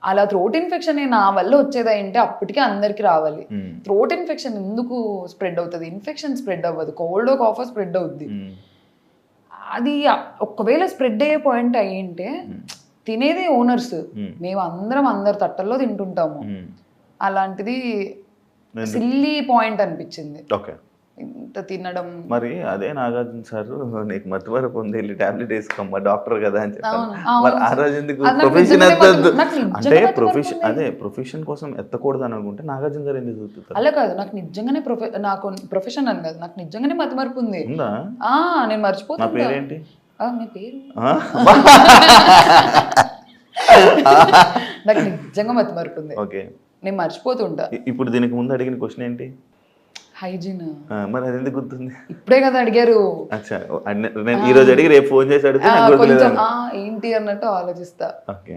అలా థ్రోట్ ఇన్ఫెక్షన్ నా వల్ల వచ్చేదా అంటే అప్పటికే అందరికి రావాలి. థ్రోట్ ఇన్ఫెక్షన్ ఎందుకు స్ప్రెడ్ అవుతుంది? ఇన్ఫెక్షన్ స్ప్రెడ్ అవ్వదు, కోల్డ్ కాఫ్ స్ప్రెడ్ అవుద్ది. అది ఒకవేళ స్ప్రెడ్ అయ్యే పాయింట్ అయ్యింటే తినేదే ఓనర్స్, మేము అందరి తట్టల్లో తింటుంటాము. అలాంటిది సిల్లీ పాయింట్ అనిపించింది. ఓకే, ఇంత తినడం. మరి అదే నాగార్జున సార్ నీకు మతిమరపు ఉంది, వెళ్ళి టాబ్లెట్ వేసుకోమ్మా డాక్టర్ కదా అని చెప్పారు. అవును. మరి ఆ రోజు ఎందుకు అది నాకు ప్రొఫెషన్ నిజంగానే ఎత్తద్దు నాకు నిజంగా అంటే మతిమరుపు ఉంది. అదే ప్రొఫెషన్ కోసం ఎత్తకూడదు అని అనుకుంటే నాగార్జున సార్ ఎందుకు చూపుతారు? అలా కాదు, నాకు నిజంగానే నాకు ప్రొఫెషన్ అని కాదు, నాకు నిజంగానే మతిమరుపు ఉంది. ఉందా? నేను నా మర్చిపోతున్నా. పేరేంటి? మీ పేరు ఆ? నాకు నిజంగా మతిమరుపు ఉంది. ఓకే, నేను మర్చిపోతుంటా. ఇప్పుడు దీనికి ముందు అడిగిన క్వశ్చన్ ఏంటి? హైజీన్. మరి అది ఎందుకు గుర్తుంది? ఇప్పుడే కదా అడిగారు. అచ్చా, నేను ఈ రోజు అడిగి రేపు ఫోన్ చేసి అడిగితే నాకు గుర్తులేదు. కొంచెం ఏంటి అన్నట్టు ఆలోచిస్తా. ఓకే,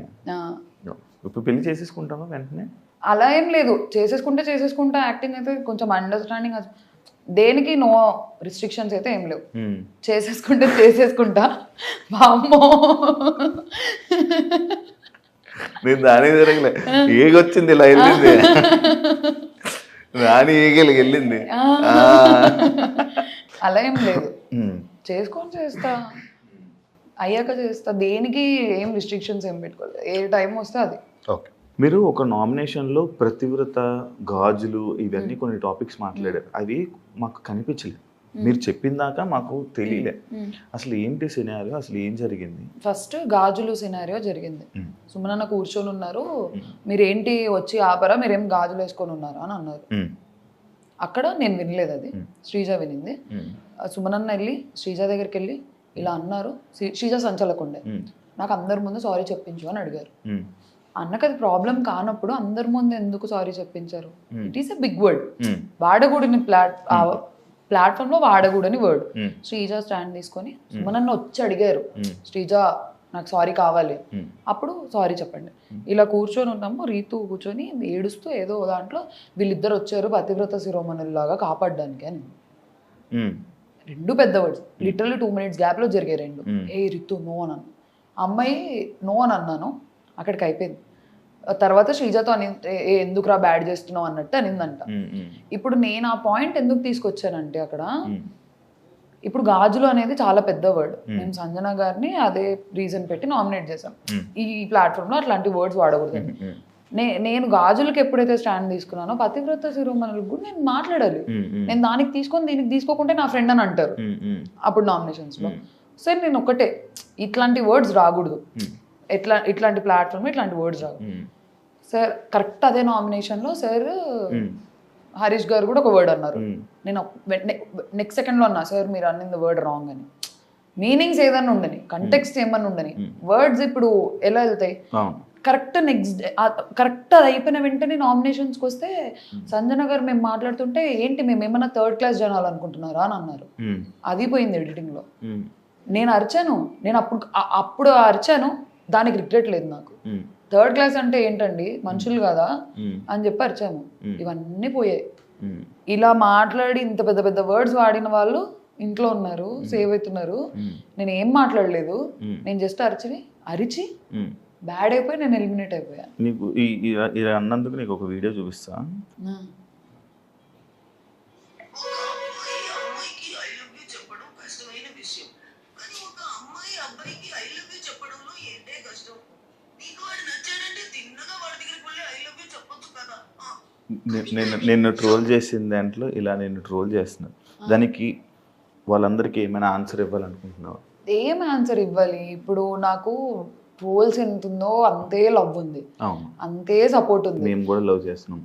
ఇప్పుడు పెళ్లి చేసేసుకుంటావా వెంటనే? అలా ఏం లేదు, చేసేసుకుంటా. యాక్టింగ్ అయితే కొంచెం అండర్స్టాండింగ్, దేనికి నో రిస్ట్రిక్షన్స్ అయితే ఏం లేవు. చేసేసుకుంటా. వామ్మో, నేను దాని జరగలే, ఏగొచ్చింది ఇలా వెళ్ళింది, రాని ఏగలికి వెళ్ళింది. అలా ఏం లేదు, చేస్తా, అయ్యాక చేస్తా. దేనికి ఏం రిస్ట్రిక్షన్స్ ఏం పెట్టుకోలేదు, ఏ టైం వస్తే అది. ఓకే, మీరు ఒక నామినేషన్లో ప్రతివ్రత, గాజులు ఇవన్నీ కొన్ని టాపిక్స్ మాట్లాడారు. అవి మాకు కనిపించలేదు, మీరు చెప్పిందాక మాకు తెలియలే. అసలు ఏంటి సినారియో, అసలు ఏం జరిగింది? ఫస్ట్ గాజులు సినారియో జరిగింది. సుమనన్న కూర్చొని ఉన్నారు, మీరేంటి వచ్చి ఆపరా, మీరేం గాజులు వేసుకొని ఉన్నారా అని అన్నారు. అక్కడ నేను వినలేదు, అది శ్రీజ వినింది. సుమనన్న వెళ్ళి శ్రీజ దగ్గరికి వెళ్ళి ఇలా అన్నారు. శ్రీజ సంచలకుండే, నాకు అందరి ముందు సారీ చెప్పించు అని అడిగారు. అన్నకు అది ప్రాబ్లం కానప్పుడు అందరి ముందు ఎందుకు సారీ చెప్పించారు? It is a big word, వాడకూడని ప్లాట్ఫామ్ లో వాడకూడని వర్డ్. శ్రీజ స్టాండ్ తీసుకొని సుమనన్న వచ్చి అడిగారు, శ్రీజ నాకు సారీ కావాలి. అప్పుడు సారీ చెప్పండి. ఇలా కూర్చొని ఉన్నాము, రీతు కూర్చొని ఏడుస్తూ ఏదో దాంట్లో వీళ్ళిద్దరు వచ్చారు పతివ్రత శిరోమణుల్లాగా కాపాడడానికి అని. రెండు పెద్ద వర్డ్స్, లిటరల్లీ 2 minutes గ్యాప్ లో జరిగాయి రెండు. ఏ రితు నో అని అన్నాను, అమ్మాయి నో అని అన్నాను, అక్కడికి అయిపోయింది. తర్వాత శ్రీజతో అని ఎందుకురా బ్యాడ్ చేస్తున్నావు అన్నట్టు అనిందంట. ఇప్పుడు నేను ఆ పాయింట్ ఎందుకు తీసుకొచ్చానంటే, అక్కడ ఇప్పుడు గాజులు అనేది చాలా పెద్ద వర్డ్. మేము సంజన గారిని అదే రీజన్ పెట్టి నామినేట్ చేశాం. ఈ ప్లాట్ఫామ్ లో అట్లాంటి వర్డ్స్ వాడకూడదు. నేను గాజులకు ఎప్పుడైతే స్టాండ్ తీసుకున్నానో పతివ్రత శిరోమణులకు కూడా నేను మాట్లాడాలి. నేను దానికి తీసుకొని దీనికి తీసుకోకుంటే నా ఫ్రెండ్ అని అంటారు అప్పుడు నామినేషన్స్ లో. సో నేను ఒకటే, ఇట్లాంటి వర్డ్స్ రాకూడదు, ఇట్లాంటి ప్లాట్ఫామ్ ఇట్లాంటి వర్డ్స్ రావు. సార్ కరెక్ట్ అదే నామినేషన్ లో సార్ హరీష్ గారు కూడా ఒక వర్డ్ అన్నారు. నేను నెక్స్ట్ సెకండ్ లో అన్నా, సార్ మీరు అన్నింది వర్డ్ రాంగ్ అని. మీనింగ్స్ ఏదన్నా ఉండని, కంటెక్స్ట్ ఏమన్నా ఉండని, వర్డ్స్ ఇప్పుడు ఎలా వెళ్తాయి? కరెక్ట్ అది అయిపోయిన వెంటనే నామినేషన్స్కి వస్తే సంజన గారు మేము మాట్లాడుతుంటే ఏంటి మేము ఏమన్నా 3rd class జనాలు అనుకుంటున్నారా అని అన్నారు. అది పోయింది ఎడిటింగ్ లో. నేను అరిచాను, నేను అప్పుడు అరిచాను, దానికి రిగ్రెట్ లేదు నాకు. 3rd class అంటే ఏంటండి, మనుషులు కదా అని చెప్పి అరిచాము. ఇవన్నీ పోయాయి. ఇలా మాట్లాడి ఇంత పెద్ద పెద్ద వర్డ్స్ వాడిన వాళ్ళు ఇంట్లో ఉన్నారు, సేవ్ అవుతున్నారు. నేను ఏం మాట్లాడలేదు, నేను జస్ట్ అరిచి బ్యాడ్ అయిపోయి నేను ఎలిమినేట్ అయిపోయా. నీకు ఇలా అన్నందుకు నీకు ఒక వీడియో చూపిస్తా. నేను ట్రోల్ చేసిన దాంట్లో ఇలా నేను ట్రోల్ చేస్తున్నాను, దానికి వాళ్ళందరికీ ఏమైనా ఆన్సర్ ఇవ్వాలనుకుంటున్నావా? ఏం ఆన్సర్ ఇవ్వాలి? ఇప్పుడు నాకు ట్రోల్స్ ఎంత ఉందో అంతే లవ్ ఉంది, అంతే సపోర్ట్ ఉంది. మేము కూడా లవ్ చేస్తున్నాం.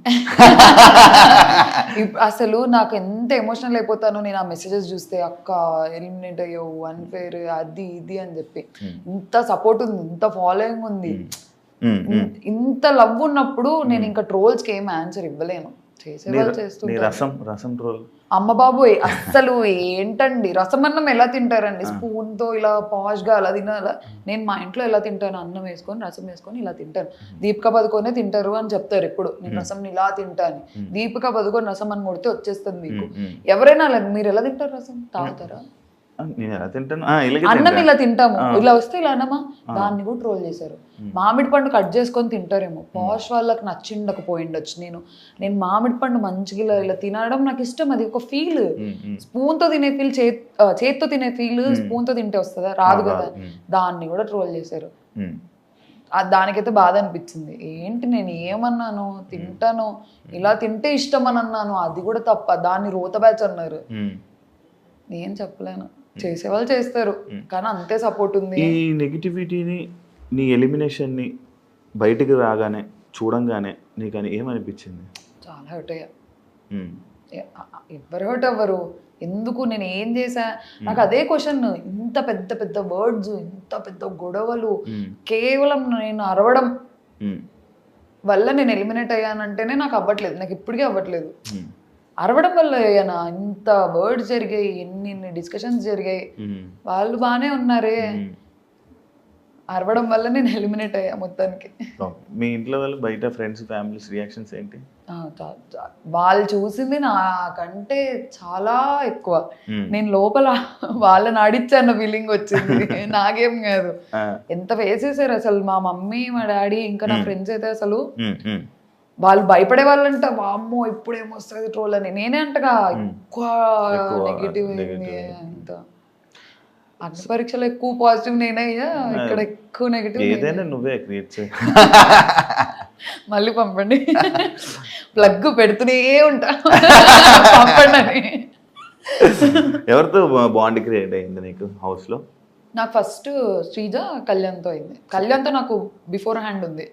అసలు నాకు ఎంత ఎమోషనల్ అయిపోతానో నేను ఆ మెసేజెస్ చూస్తే, అక్క ఎలిమినేట్ అయ్యావు, అన్ఫేర్, అది ఇది అని చెప్పి. ఇంత సపోర్ట్ ఉంది, ఇంత ఫాలోయింగ్ ఉంది, ఇంత లవ్ ఉన్నప్పుడు నేను ఇంకా ట్రోల్స్కి ఏం ఆన్సర్ ఇవ్వలేను. రసం ట్రోల్ అమ్మ బాబోయ్, అస్సలు ఏంటండి రసం అన్నం ఎలా తింటారండి? స్పూన్ తో ఇలా పాష్ గా అలా తినాలా? నేను మా ఇంట్లో ఎలా తింటాను, అన్నం వేసుకొని రసం వేసుకొని ఇలా తింటాను. దీపికా పదుకొనే తింటారు అని చెప్తారు ఎప్పుడు, నేను రసం ఇలా తింటాను. దీపికా పదుకొని రసం అని కొడితే వచ్చేస్తుంది మీకు. ఎవరైనా మీరు ఎలా తింటారు? రసం తాగుతారా? నేను ఎలా తింటాను ఇలాగే అన్నం తింటా. ఇలా తింటాము, ఇలా వస్తే ఇలా అన్నమా, దాన్ని కూడా ట్రోల్ చేశారు. మామిడి పండు కట్ చేసుకొని తింటారేమో, పాష్ వాళ్ళకి నచ్చిండకపోయిండొచ్చు. నేను మామిడి పండు మంచిగా ఇలా తినడం నాకు ఇష్టం, అది ఒక ఫీల్. స్పూన్ తో తినే ఫీల్, చేత్తో తినే ఫీల్ స్పూన్ తో తింటే వస్తుందా? రాదు కదా. దాన్ని కూడా ట్రోల్ చేశారు. దానికైతే బాధ అనిపించింది. ఏంటి నేను ఏమన్నాను, తింటాను, ఇలా తింటే ఇష్టం అని అన్నాను, అది కూడా తప్ప. దాన్ని రోత బ్యాచ్ అన్నారు. నేను చెప్పలేను, చేసేవాళ్ళు చేస్తారు, కానీ అంతే సపోర్ట్ ఉంది. ఈ నెగిటివిటీని, నీ ఎలిమినేషన్ని బయటికి రాగానే చూడంగానే నీకు అని ఏమనిపించింది? చాలా హర్ట్ అయ్యా. ఎవరు హర్ట్ అవ్వరు, ఎందుకు, నేను ఏం చేశా? నాకు అదే క్వశ్చన్. ఇంత పెద్ద పెద్ద వర్డ్స్, ఇంత పెద్ద గొడవలు, కేవలం నేను అరవడం వల్ల నేను ఎలిమినేట్ అయ్యానంటేనే నాకు అవ్వట్లేదు, నాకు ఇప్పటికీ అవ్వట్లేదు. అరవడం వల్ల అయ్యానా? ఇంత వర్డ్స్ జరిగాయి, ఎన్ని డిస్కషన్స్ జరిగాయి, వాళ్ళు బాగానే ఉన్నారే, అరవడం వల్ల నేను ఎలిమినేట్ అయ్యా మొత్తానికి. మీ ఇంట్లో వాళ్ళు, బయట ఫ్రెండ్స్, ఫ్యామిలీస్ రియాక్షన్స్ ఏంటి? వాళ్ళు చూసింది నాకంటే చాలా ఎక్కువ. నేను లోపల వాళ్ళని ఆడిచ్చాన్న ఫీలింగ్ వచ్చింది, నాకేం కాదు. ఎంత వేసేసారు అసలు మా మమ్మీ, మా డాడీ, ఇంకా నా ఫ్రెండ్స్ అయితే అసలు వాళ్ళు భయపడే వాళ్ళంట. వామ్మో ఇప్పుడు ఏమొస్తుంది ట్రోల్ అని. నేనే అంటగా ఎక్కువ నెగిటివ్ అంత. అగ్ని పరీక్షలో ఎక్కువ పాజిటివ్ నేనే అయ్యా, ఇక్కడ ఎక్కువ నెగిటివ్. ఏదైనా నువ్వే క్రియేట్ చేయి. మళ్ళీ పంపండి, ప్లగ్ పెడుతూనే ఉంటా, పంపండి అని. ఎవరితో బాండ్ క్రియేట్ అయింది నీకు హౌస్ లో? నాకు ఫస్ట్ శ్రీజ, కళ్యాణ్తో అయింది. కళ్యాణ్తో నాకు బిఫోర్ హ్యాండ్ ఉంది.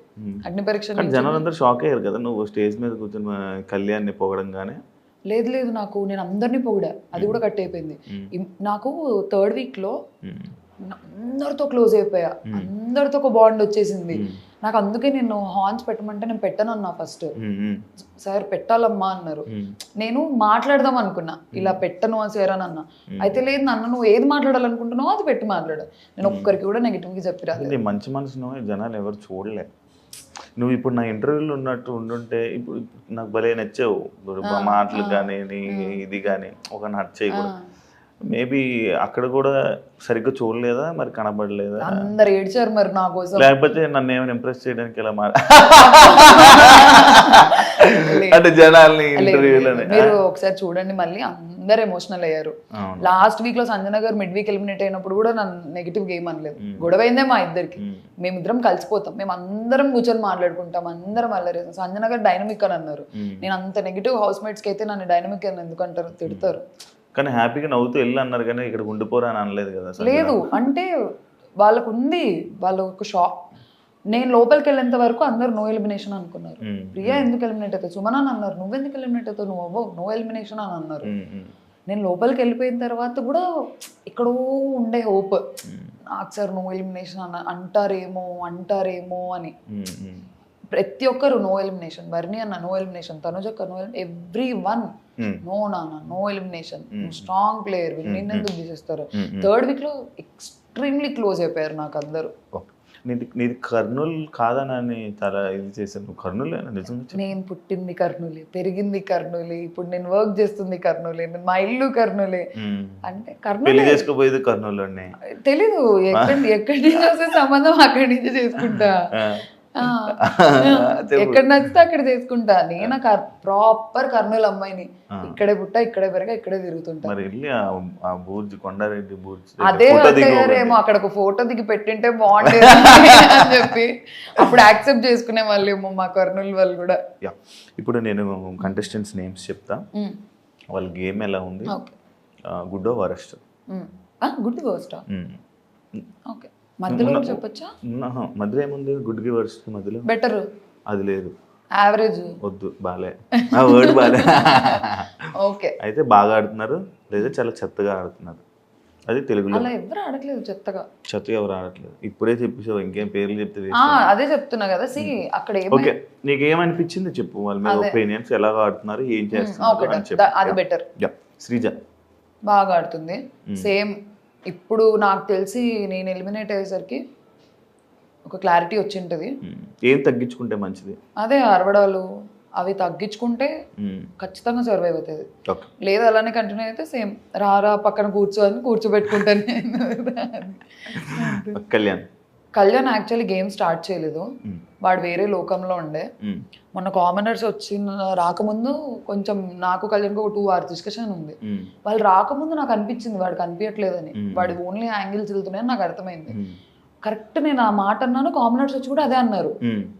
అగ్ని పరీక్ష జనాలు అందరూ షాక్ అయ్యారు కదా నువ్వు స్టేజ్ మీద కూర్చొని కళ్యాణ్ని పొగడంగానే. లేదు నాకు, నేను అందరినీ పొగిడా, అది కూడా కట్ అయిపోయింది. నాకు థర్డ్ వీక్ లో అందరితో క్లోజ్ అయిపోయా, అందరితో ఒక బాండ్ వచ్చేసింది నాకు. అందుకే నేను హార్న్స్ పెట్టమంటే నేను పెట్టను అన్నా ఫస్ట్. సార్ పెట్టాలమ్మా అన్నారు. నేను మాట్లాడదాం అనుకున్నా, ఇలా పెట్టను అని సార్ అని అన్నా. అయితే లేదు నాన్న, నువ్వు ఏది మాట్లాడాలనుకుంటున్నావో అది పెట్టి మాట్లాడు, నేను ఒక్కరికి కూడా నెగిటివ్ గా చెప్పి రాలేదు. మంచి మనసును జనాలు ఎవరు చూడలే. నువ్వు ఇప్పుడు నా ఇంటర్వ్యూలో ఉన్నట్టు ఉండుంటే ఇప్పుడు నాకు భలే నచ్చావు, మాటలు కానీ ఇది కానీ ఒక నచ్చాయి కూడా. మేబీ అక్కడ కూడా సరిగ్గా చూడలేదా మరి, కనబడలేదా? అందరు ఏడ్చారు మరి నా కోసం. లేకపోతే నన్ను ఏమైనా ఇంప్రెస్ చేయడానికి ఇలా అంటే జనాల్ని ఇంటర్వ్యూలోనే. మీరు ఒకసారి చూడండి మళ్ళీ, అందరు ఎమోషనల్ అయ్యారు. లాస్ట్ వీక్ లో సంజన గారు మిడ్ వీక్ ఎలిమినేట్ అయినప్పుడు కూడా నన్ను నెగిటివ్ గేమ్ అనలేదు. గొడవ అయిందే మా ఇద్దరికి, మేమిద్దరం కలిసిపోతాం, మేము అందరం కూర్చొని మాట్లాడుకుంటాం, అందరం అల్లరి. సంజన గారు డైనమిక్ అని అన్నారు. నేను అంత నెగిటివ్ హౌస్ మేట్స్కి అయితే నన్ను డైనమిక్ అని ఎందుకు అంటారు, తిడతారు. కానీ హ్యాపీగా నవ్వుతూ వెళ్ళి అన్నారు, కానీ ఇక్కడ ఉండిపోరా అని అనలేదు కదా? లేదు అంటే వాళ్ళకు ఉంది, వాళ్ళ ఒక షాక్. నేను లోపలికి వెళ్ళేంత వరకు అందరు నో ఎలిమినేషన్ అనుకున్నారు. ప్రియా ఎందుకు ఎలిమినేట్ అవుతావు, సుమన్ అని అన్నారు. నువ్వెందుకు ఎలిమినేట్ అవుతావు, నువ్వు అవ్వవు, నో ఎలిమినేషన్ అని అన్నారు. నేను లోపలికి వెళ్ళిపోయిన తర్వాత కూడా ఎక్కడో ఉండే హోప్, నాకు సార్ నో ఎలిమినేషన్ అంటారేమో అని. ప్రతి ఒక్కరు నో ఎలిమినేషన్, బర్నీ అన్న నో ఎలిమినేషన్, తనుజక్క నో, ఎవ్రీ వన్ నో నాన్న నో ఎలిమినేషన్, స్ట్రాంగ్ ప్లేయర్, నిన్నెందుకు తీసేస్తారు. థర్డ్ వీక్ లో ఎక్స్ట్రీమ్లీ క్లోజ్ అయిపోయారు నాకు అందరూ. నీది కర్నూలు కాదని చాలా ఇది చేశాను. కర్నూలు నిజంగా నేను పుట్టింది కర్నూలే, పెరిగింది కర్నూలే, ఇప్పుడు నేను వర్క్ చేస్తుంది కర్నూలే, మా ఇల్లు కర్నూలే. అంటే కర్నూలు చేసుకోపోయేది కర్నూలులోనే. తెలీదు ఎక్కడి నుంచి వస్తే సంబంధం అక్కడి నుంచి చేసుకుంటా, ఎక్కడ నచ్చితే అక్కడ చేసుకుంటా. నేను ప్రాపర్ కర్నూలు అమ్మాయిని, ఇక్కడే పుట్టా, ఇక్కడే పెరగా, ఇక్కడే తిరుగుతుంటా. కొండారెడ్డి అదే అయ్యారేమో, అక్కడ ఒక ఫోటో దిగి పెట్టింటే బాగుండేది అని చెప్పి అప్పుడు యాక్సెప్ట్ చేసుకునే వాళ్ళేమో మా కర్నూలు వాళ్ళు కూడా. ఇప్పుడు నేను కంటెస్టెంట్స్ నేమ్స్ చెప్తా, వాళ్ళ గేమ్ ఎలా ఉంది, good worst. Good worst okay, మధ్యలో చెప్పొచ్చా? మధ్యలో ఏముంది, గుడ్ కి వర్స్ట్ మధ్యలో బెటర్ అది లేదు, యావరేజ్ వద్దు, బాలే ఆ వర్డ్ బాలే. ఓకే, అయితే బాగా ఆడుతున్నారు లేదా చాలా చెత్తగా ఆడుతున్నారు, అది తెలుగులో. అలా ఎవరు ఆడట్లేదు చెత్తగా, ఎవరు ఆడట్లేదు. ఇప్పుడే చెప్పేసావు, ఇంకేం పేర్లు చెప్తే అదే చెప్తున్నా కదా. సి అక్కడ ఓకే, నీకు ఏమనిపించింది చెప్పు, వాళ్ళ మీద ఒపీనియన్స్, ఎలా ఆడుతున్నారు, ఏం చేస్తున్నారు. అది బెటర్. శ్రీజ బాగా ఆడుతుంది, సేమ్. ఇప్పుడు నాకు తెలిసి నేను ఎలిమినేట్ అయ్యేసరికి ఒక క్లారిటీ వచ్చి ఉంటుంది. ఏం తగ్గించుకుంటే మంచిది? అదే అరవడాలు, అవి తగ్గించుకుంటే ఖచ్చితంగా సర్వైవ్ అవుతుంది. ఓకే. లేదు అలానే కంటిన్యూ అయితే సేమ్ రారా పక్కన కూర్చోబెట్టుకుంటాను కళ్యాణ్ యాక్చువల్లీ గేమ్ స్టార్ట్ చేయలేదు, వాడు వేరే లోకంలో ఉండే. మొన్న కామనర్స్ రాకముందు కొంచెం నాకు కళ్యాణ్కి ఒక 2 hours డిస్కషన్ ఉంది. వాళ్ళు రాకముందు నాకు అనిపించింది వాడు కనిపించట్లేదని, వాడు ఓన్లీ యాంగిల్స్ వెళ్తున్నాయని నాకు అర్థమైంది. కరెక్ట్ నేను ఆ మాట అన్నాను, కామనర్స్ వచ్చి కూడా అదే అన్నారు.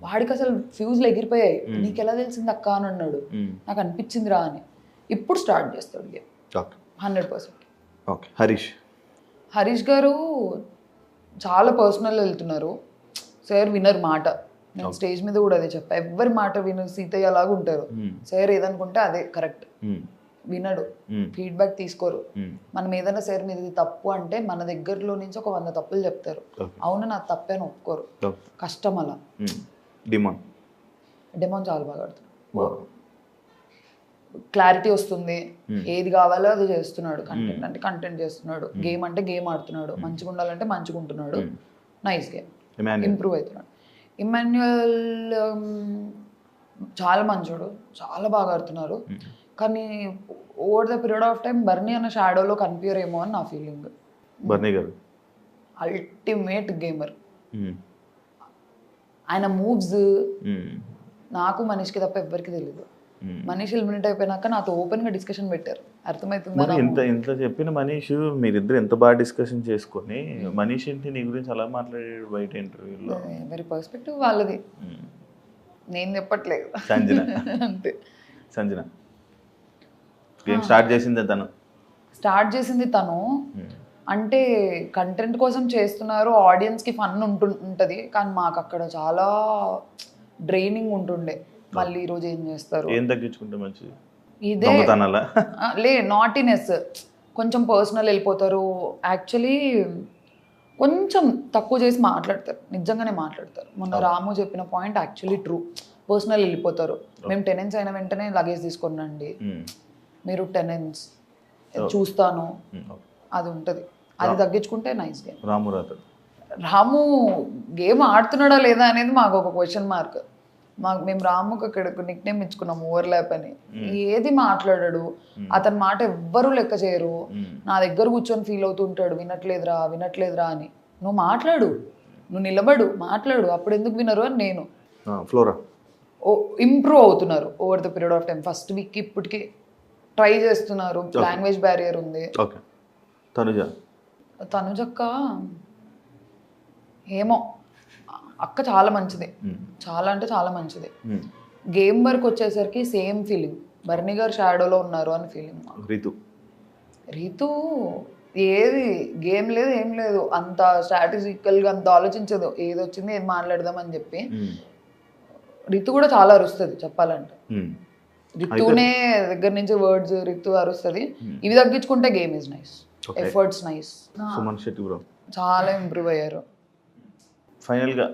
వాడికి అసలు ఫ్యూజ్లు ఎగిరిపోయాయి. నీకు ఎలా తెలిసింది అక్క అని అన్నాడు. నాకు అనిపించింది రా అని. ఇప్పుడు స్టార్ట్ చేస్తాడు గేమ్ 100%. ఓకే. హరీష్ గారు చాలా పర్సనల్ వెళ్తున్నారు. సార్ వినరు మాట. నేను స్టేజ్ మీద కూడా అదే చెప్పా, ఎవరి మాట వినరు, సీతయ్య లాగా ఉంటారు. సార్ ఏదనుకుంటే అదే కరెక్ట్, వినడు, ఫీడ్బ్యాక్ తీసుకోరు. మనం ఏదైనా సార్ మీద ఇది తప్పు అంటే మన దగ్గరలో నుంచి ఒక 100 తప్పులు చెప్తారు. అవును నా తప్పే అని ఒప్పుకోరు. కష్టం అలా. డెమోన్ చాలా బాగా ఆడుతున్నాడు. క్లారిటీ వస్తుంది, ఏది కావాలో అది చేస్తున్నాడు. కంటెంట్ అంటే కంటెంట్ చేస్తున్నాడు, గేమ్ అంటే గేమ్ ఆడుతున్నాడు, మంచిగా ఉండాలంటే మంచిగా ఉంటున్నాడు. నైస్ గేమ్, ఇంప్రూవ్ అవుతున్నాడు. ఇమాన్యుయల్ చాలా మంచోడు, చాలా బాగా ఆడుతున్నారు. కానీ over the period of time బర్నీ అన్న షాడోలో కనిపించరేమో అని నా ఫీలింగ్. బర్నీ గారు అల్టిమేట్ గేమర్. ఆయన మూవ్స్ నాకు మనీష్కి తప్ప ఎవ్వరికి తెలియదు. మనీష్ ఎలిమినేట్ అయిపోయినాక నాతో ఓపెన్ గా డిస్కషన్ పెట్టారు, అర్థమవుతుందా? ఇంత చెప్పిన మనీష్ మీరిద్దరు ఎంత బాగా డిస్కషన్ చేసుకొని మనీష్ ఏంటి నీ గురించి అలా మాట్లాడాడు బయట ఇంటర్వ్యూలో? ఎవరి పర్స్పెక్టివ్ వాళ్ళది, నేను చెప్పట్లేదు. అంతే. సంజన గేమ్ స్టార్ట్ చేసింది తను. అంటే కంటెంట్ కోసం చేస్తున్నారు, ఆడియన్స్ కి ఫన్ ఉంటది. కానీ మాకు అక్కడ చాలా డ్రైనింగ్ ఉంటుండే. మళ్ళీ ఈ రోజు ఏం చేస్తారు, ఏం తగ్గించుకుంటే మంచిది? ఇదే నాటినెస్, కొంచెం పర్సనల్ వెళ్ళిపోతారు. యాక్చువల్లీ కొంచెం తక్కువ చేసి మాట్లాడతారు, నిజంగానే మాట్లాడతారు. మొన్న రాము చెప్పిన పాయింట్ యాక్చువల్లీ ట్రూ. పర్సనల్ వెళ్ళిపోతారు. మేము టెనెన్స్ అయిన వెంటనే లగేజ్ తీసుకున్నాండి, మీరు టెనెన్స్ చూస్తాను, అది ఉంటుంది. అది తగ్గించుకుంటే నైస్ గేమ్. రాము గేమ్ ఆడుతున్నాడా లేదా అనేది మాకు ఒక క్వశ్చన్ మార్క్. మేము రాముకి అక్కడ నిక్ నేమ్ ఇచ్చుకున్నాం ఓవర్లాప్ అని. ఏది మాట్లాడాడు, అతని మాట ఎవ్వరూ లెక్క చేయరు. నా దగ్గర కూర్చొని ఫీల్ అవుతుంటాడు, వినట్లేదురా అని. నువ్వు మాట్లాడు, నువ్వు నిలబడు, మాట్లాడు, అప్పుడు ఎందుకు వినరు అని నేను. ఇంప్రూవ్ అవుతున్నారు over the period of time. First week ఇప్పటికి ట్రై చేస్తున్నారు. లాంగ్వేజ్ బ్యారియర్ ఉంది. తనుజక్క ఏమో, అక్క చాలా మంచిది, చాలా అంటే చాలా మంచిది. గేమ్ వర్క్ వచ్చేసరికి సేమ్ ఫీలింగ్, బర్నీ గారు షాడోలో ఉన్నారు అని ఫీలింగ్. రీతు ఏది గేమ్ లేదు ఏం లేదు, అంత స్ట్రాటజికల్గా అంత ఆలోచించదు, ఏది వచ్చింది ఏం మాట్లాడదాం అని చెప్పి. రితు కూడా చాలా అరుస్తుంది చెప్పాలంటే. రితునే దగ్గర నుంచి వర్డ్స్ రితు అరుస్తుంది. ఇవి తగ్గించుకుంటే game is nice, efforts nice. చాలా ఇంప్రూవ్ అయ్యారు. ఫైనల్గా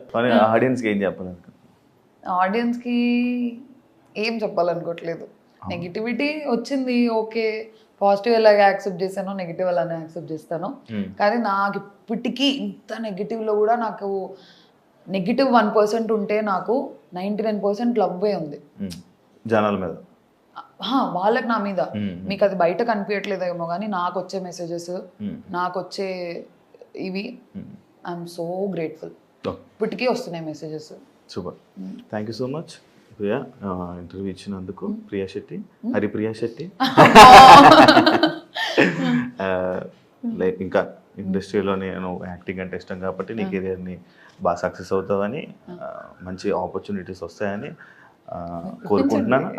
ఆడియన్స్కి ఏం చెప్పాలనుకో? ఆడియన్స్కి ఏం చెప్పాలనుకోవట్లేదు. నెగిటివిటీ వచ్చింది, ఓకే, పాజిటివ్ ఎలాగ యాక్సెప్ట్ చేశానో నెగిటివ్ అలానే యాక్సెప్ట్ చేస్తాను. కానీ నాకు ఇప్పటికీ ఇంత నెగిటివ్లో కూడా నాకు నెగిటివ్ 1% ఉంటే నాకు 99% లవ్వే ఉంది జనాల మీద, వాళ్ళకి నా మీద. మీకు అది బయట కనిపించట్లేదేమో కానీ నాకు వచ్చే మెసేజెస్, నాకు వచ్చే ఇవి ఐఎమ్ సో గ్రేట్ఫుల్. ఇప్పటికీ వస్తున్నాయి messages. Super, thank you so much Priya interview ఇచ్చినందుకు. ప్రియా శెట్టి, హరిప్రియా శెట్టి. లైక్ ఇంకా ఇండస్ట్రీలో నేను యాక్టింగ్ అంటే ఇష్టం కాబట్టి నీ కెరియర్ని బాగా సక్సెస్ అవుతావని, మంచి ఆపర్చునిటీస్ వస్తాయని కోరుకుంటున్నాను.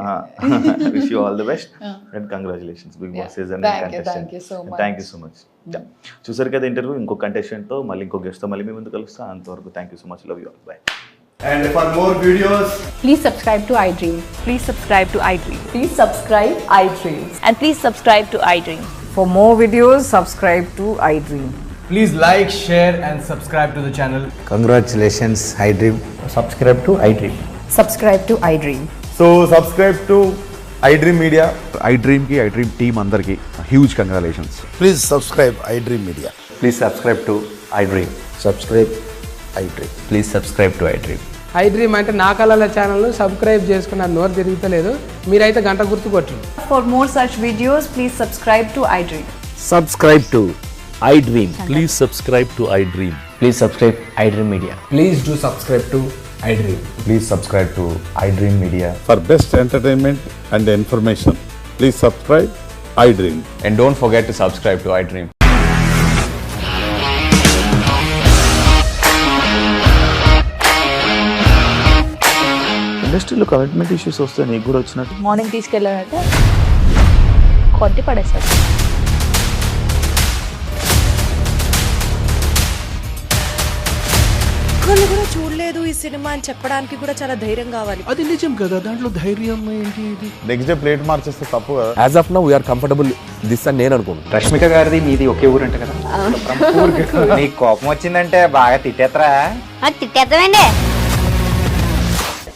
Wish you all the best and congratulations Bigg boss season contestant. Thank you so much. చూసారు కదా ఇంటర్వ్యూ, ఇంకో కంటెస్టెంట్తో మళ్ళీ ఇంకో గెస్ట్తో మళ్ళీ మీ ముందు కలుస్తా. అంతవరకు thank you so much, love you all, by. And for more videos, please subscribe to iDream. Please subscribe to iDream. Please subscribe iDream. And please subscribe to iDream. For more videos, subscribe to iDream. Please like, share and subscribe to the channel. Congratulations, iDream. Subscribe to iDream. Subscribe to iDream. so subscribe to iDream Media. iDream ki iDream team andarki huge congratulations. Please subscribe iDream Media. Please subscribe to iDream. Subscribe iDream. Please subscribe to iDream. I dream అంటే నా కళల ఛానల్ సబ్స్క్రైబ్ చేసుకున్న నోరు తిరుగుతలేదు, మీరైతే గంట గుర్తు కొట్టండి. For more such videos, please subscribe to iDream. Subscribe to iDream. Please subscribe to iDream. Please subscribe iDream Media. Please do subscribe to iDream. Please subscribe to iDream Media. For best entertainment and information, please subscribe iDream. And don't forget to subscribe to iDream. ఇండస్ట్రీలో కమిట్మెంట్ ఇష్యూస్ వస్తే నీకు కూడా వచ్చినట్టు మార్నింగ్ తీసుకెళ్ళాడంటే కొట్టి పడేస్తాడు. ఒక్కళ్ళు కూడా చూడలేదు ఈ సినిమా అని చెప్పడానికి కూడా చాలా ధైర్యం కావాలి. అది నిజం కదా, దాంట్లో ధైర్యం ఏంటి? ఇది నెక్స్ట్ డే ప్లేట్ మార్చేస్తే తప్పు కదా. As of now, we are comfortable this అని నేను అనుకుంటున్నాను. రష్మిక గారిది మీది ఒకే ఊరంట కదా. నీకు కోపం వచ్చిందంటే బాగా తిట్టేత్తరా? తిట్టేద్దామండి.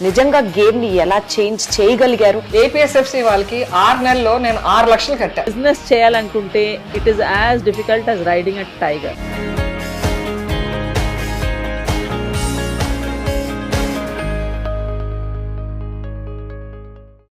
నిజంగా గేమ్ ని ఎలా చేంజ్ చేయగలిగారు? ఏపీఎస్ఎఫ్సి వాళ్ళకి 6 నెలల్లో నేను 6 లక్షలు కట్టా. బిజినెస్ చేయాలనుకుంటే it is as difficult as riding a tiger.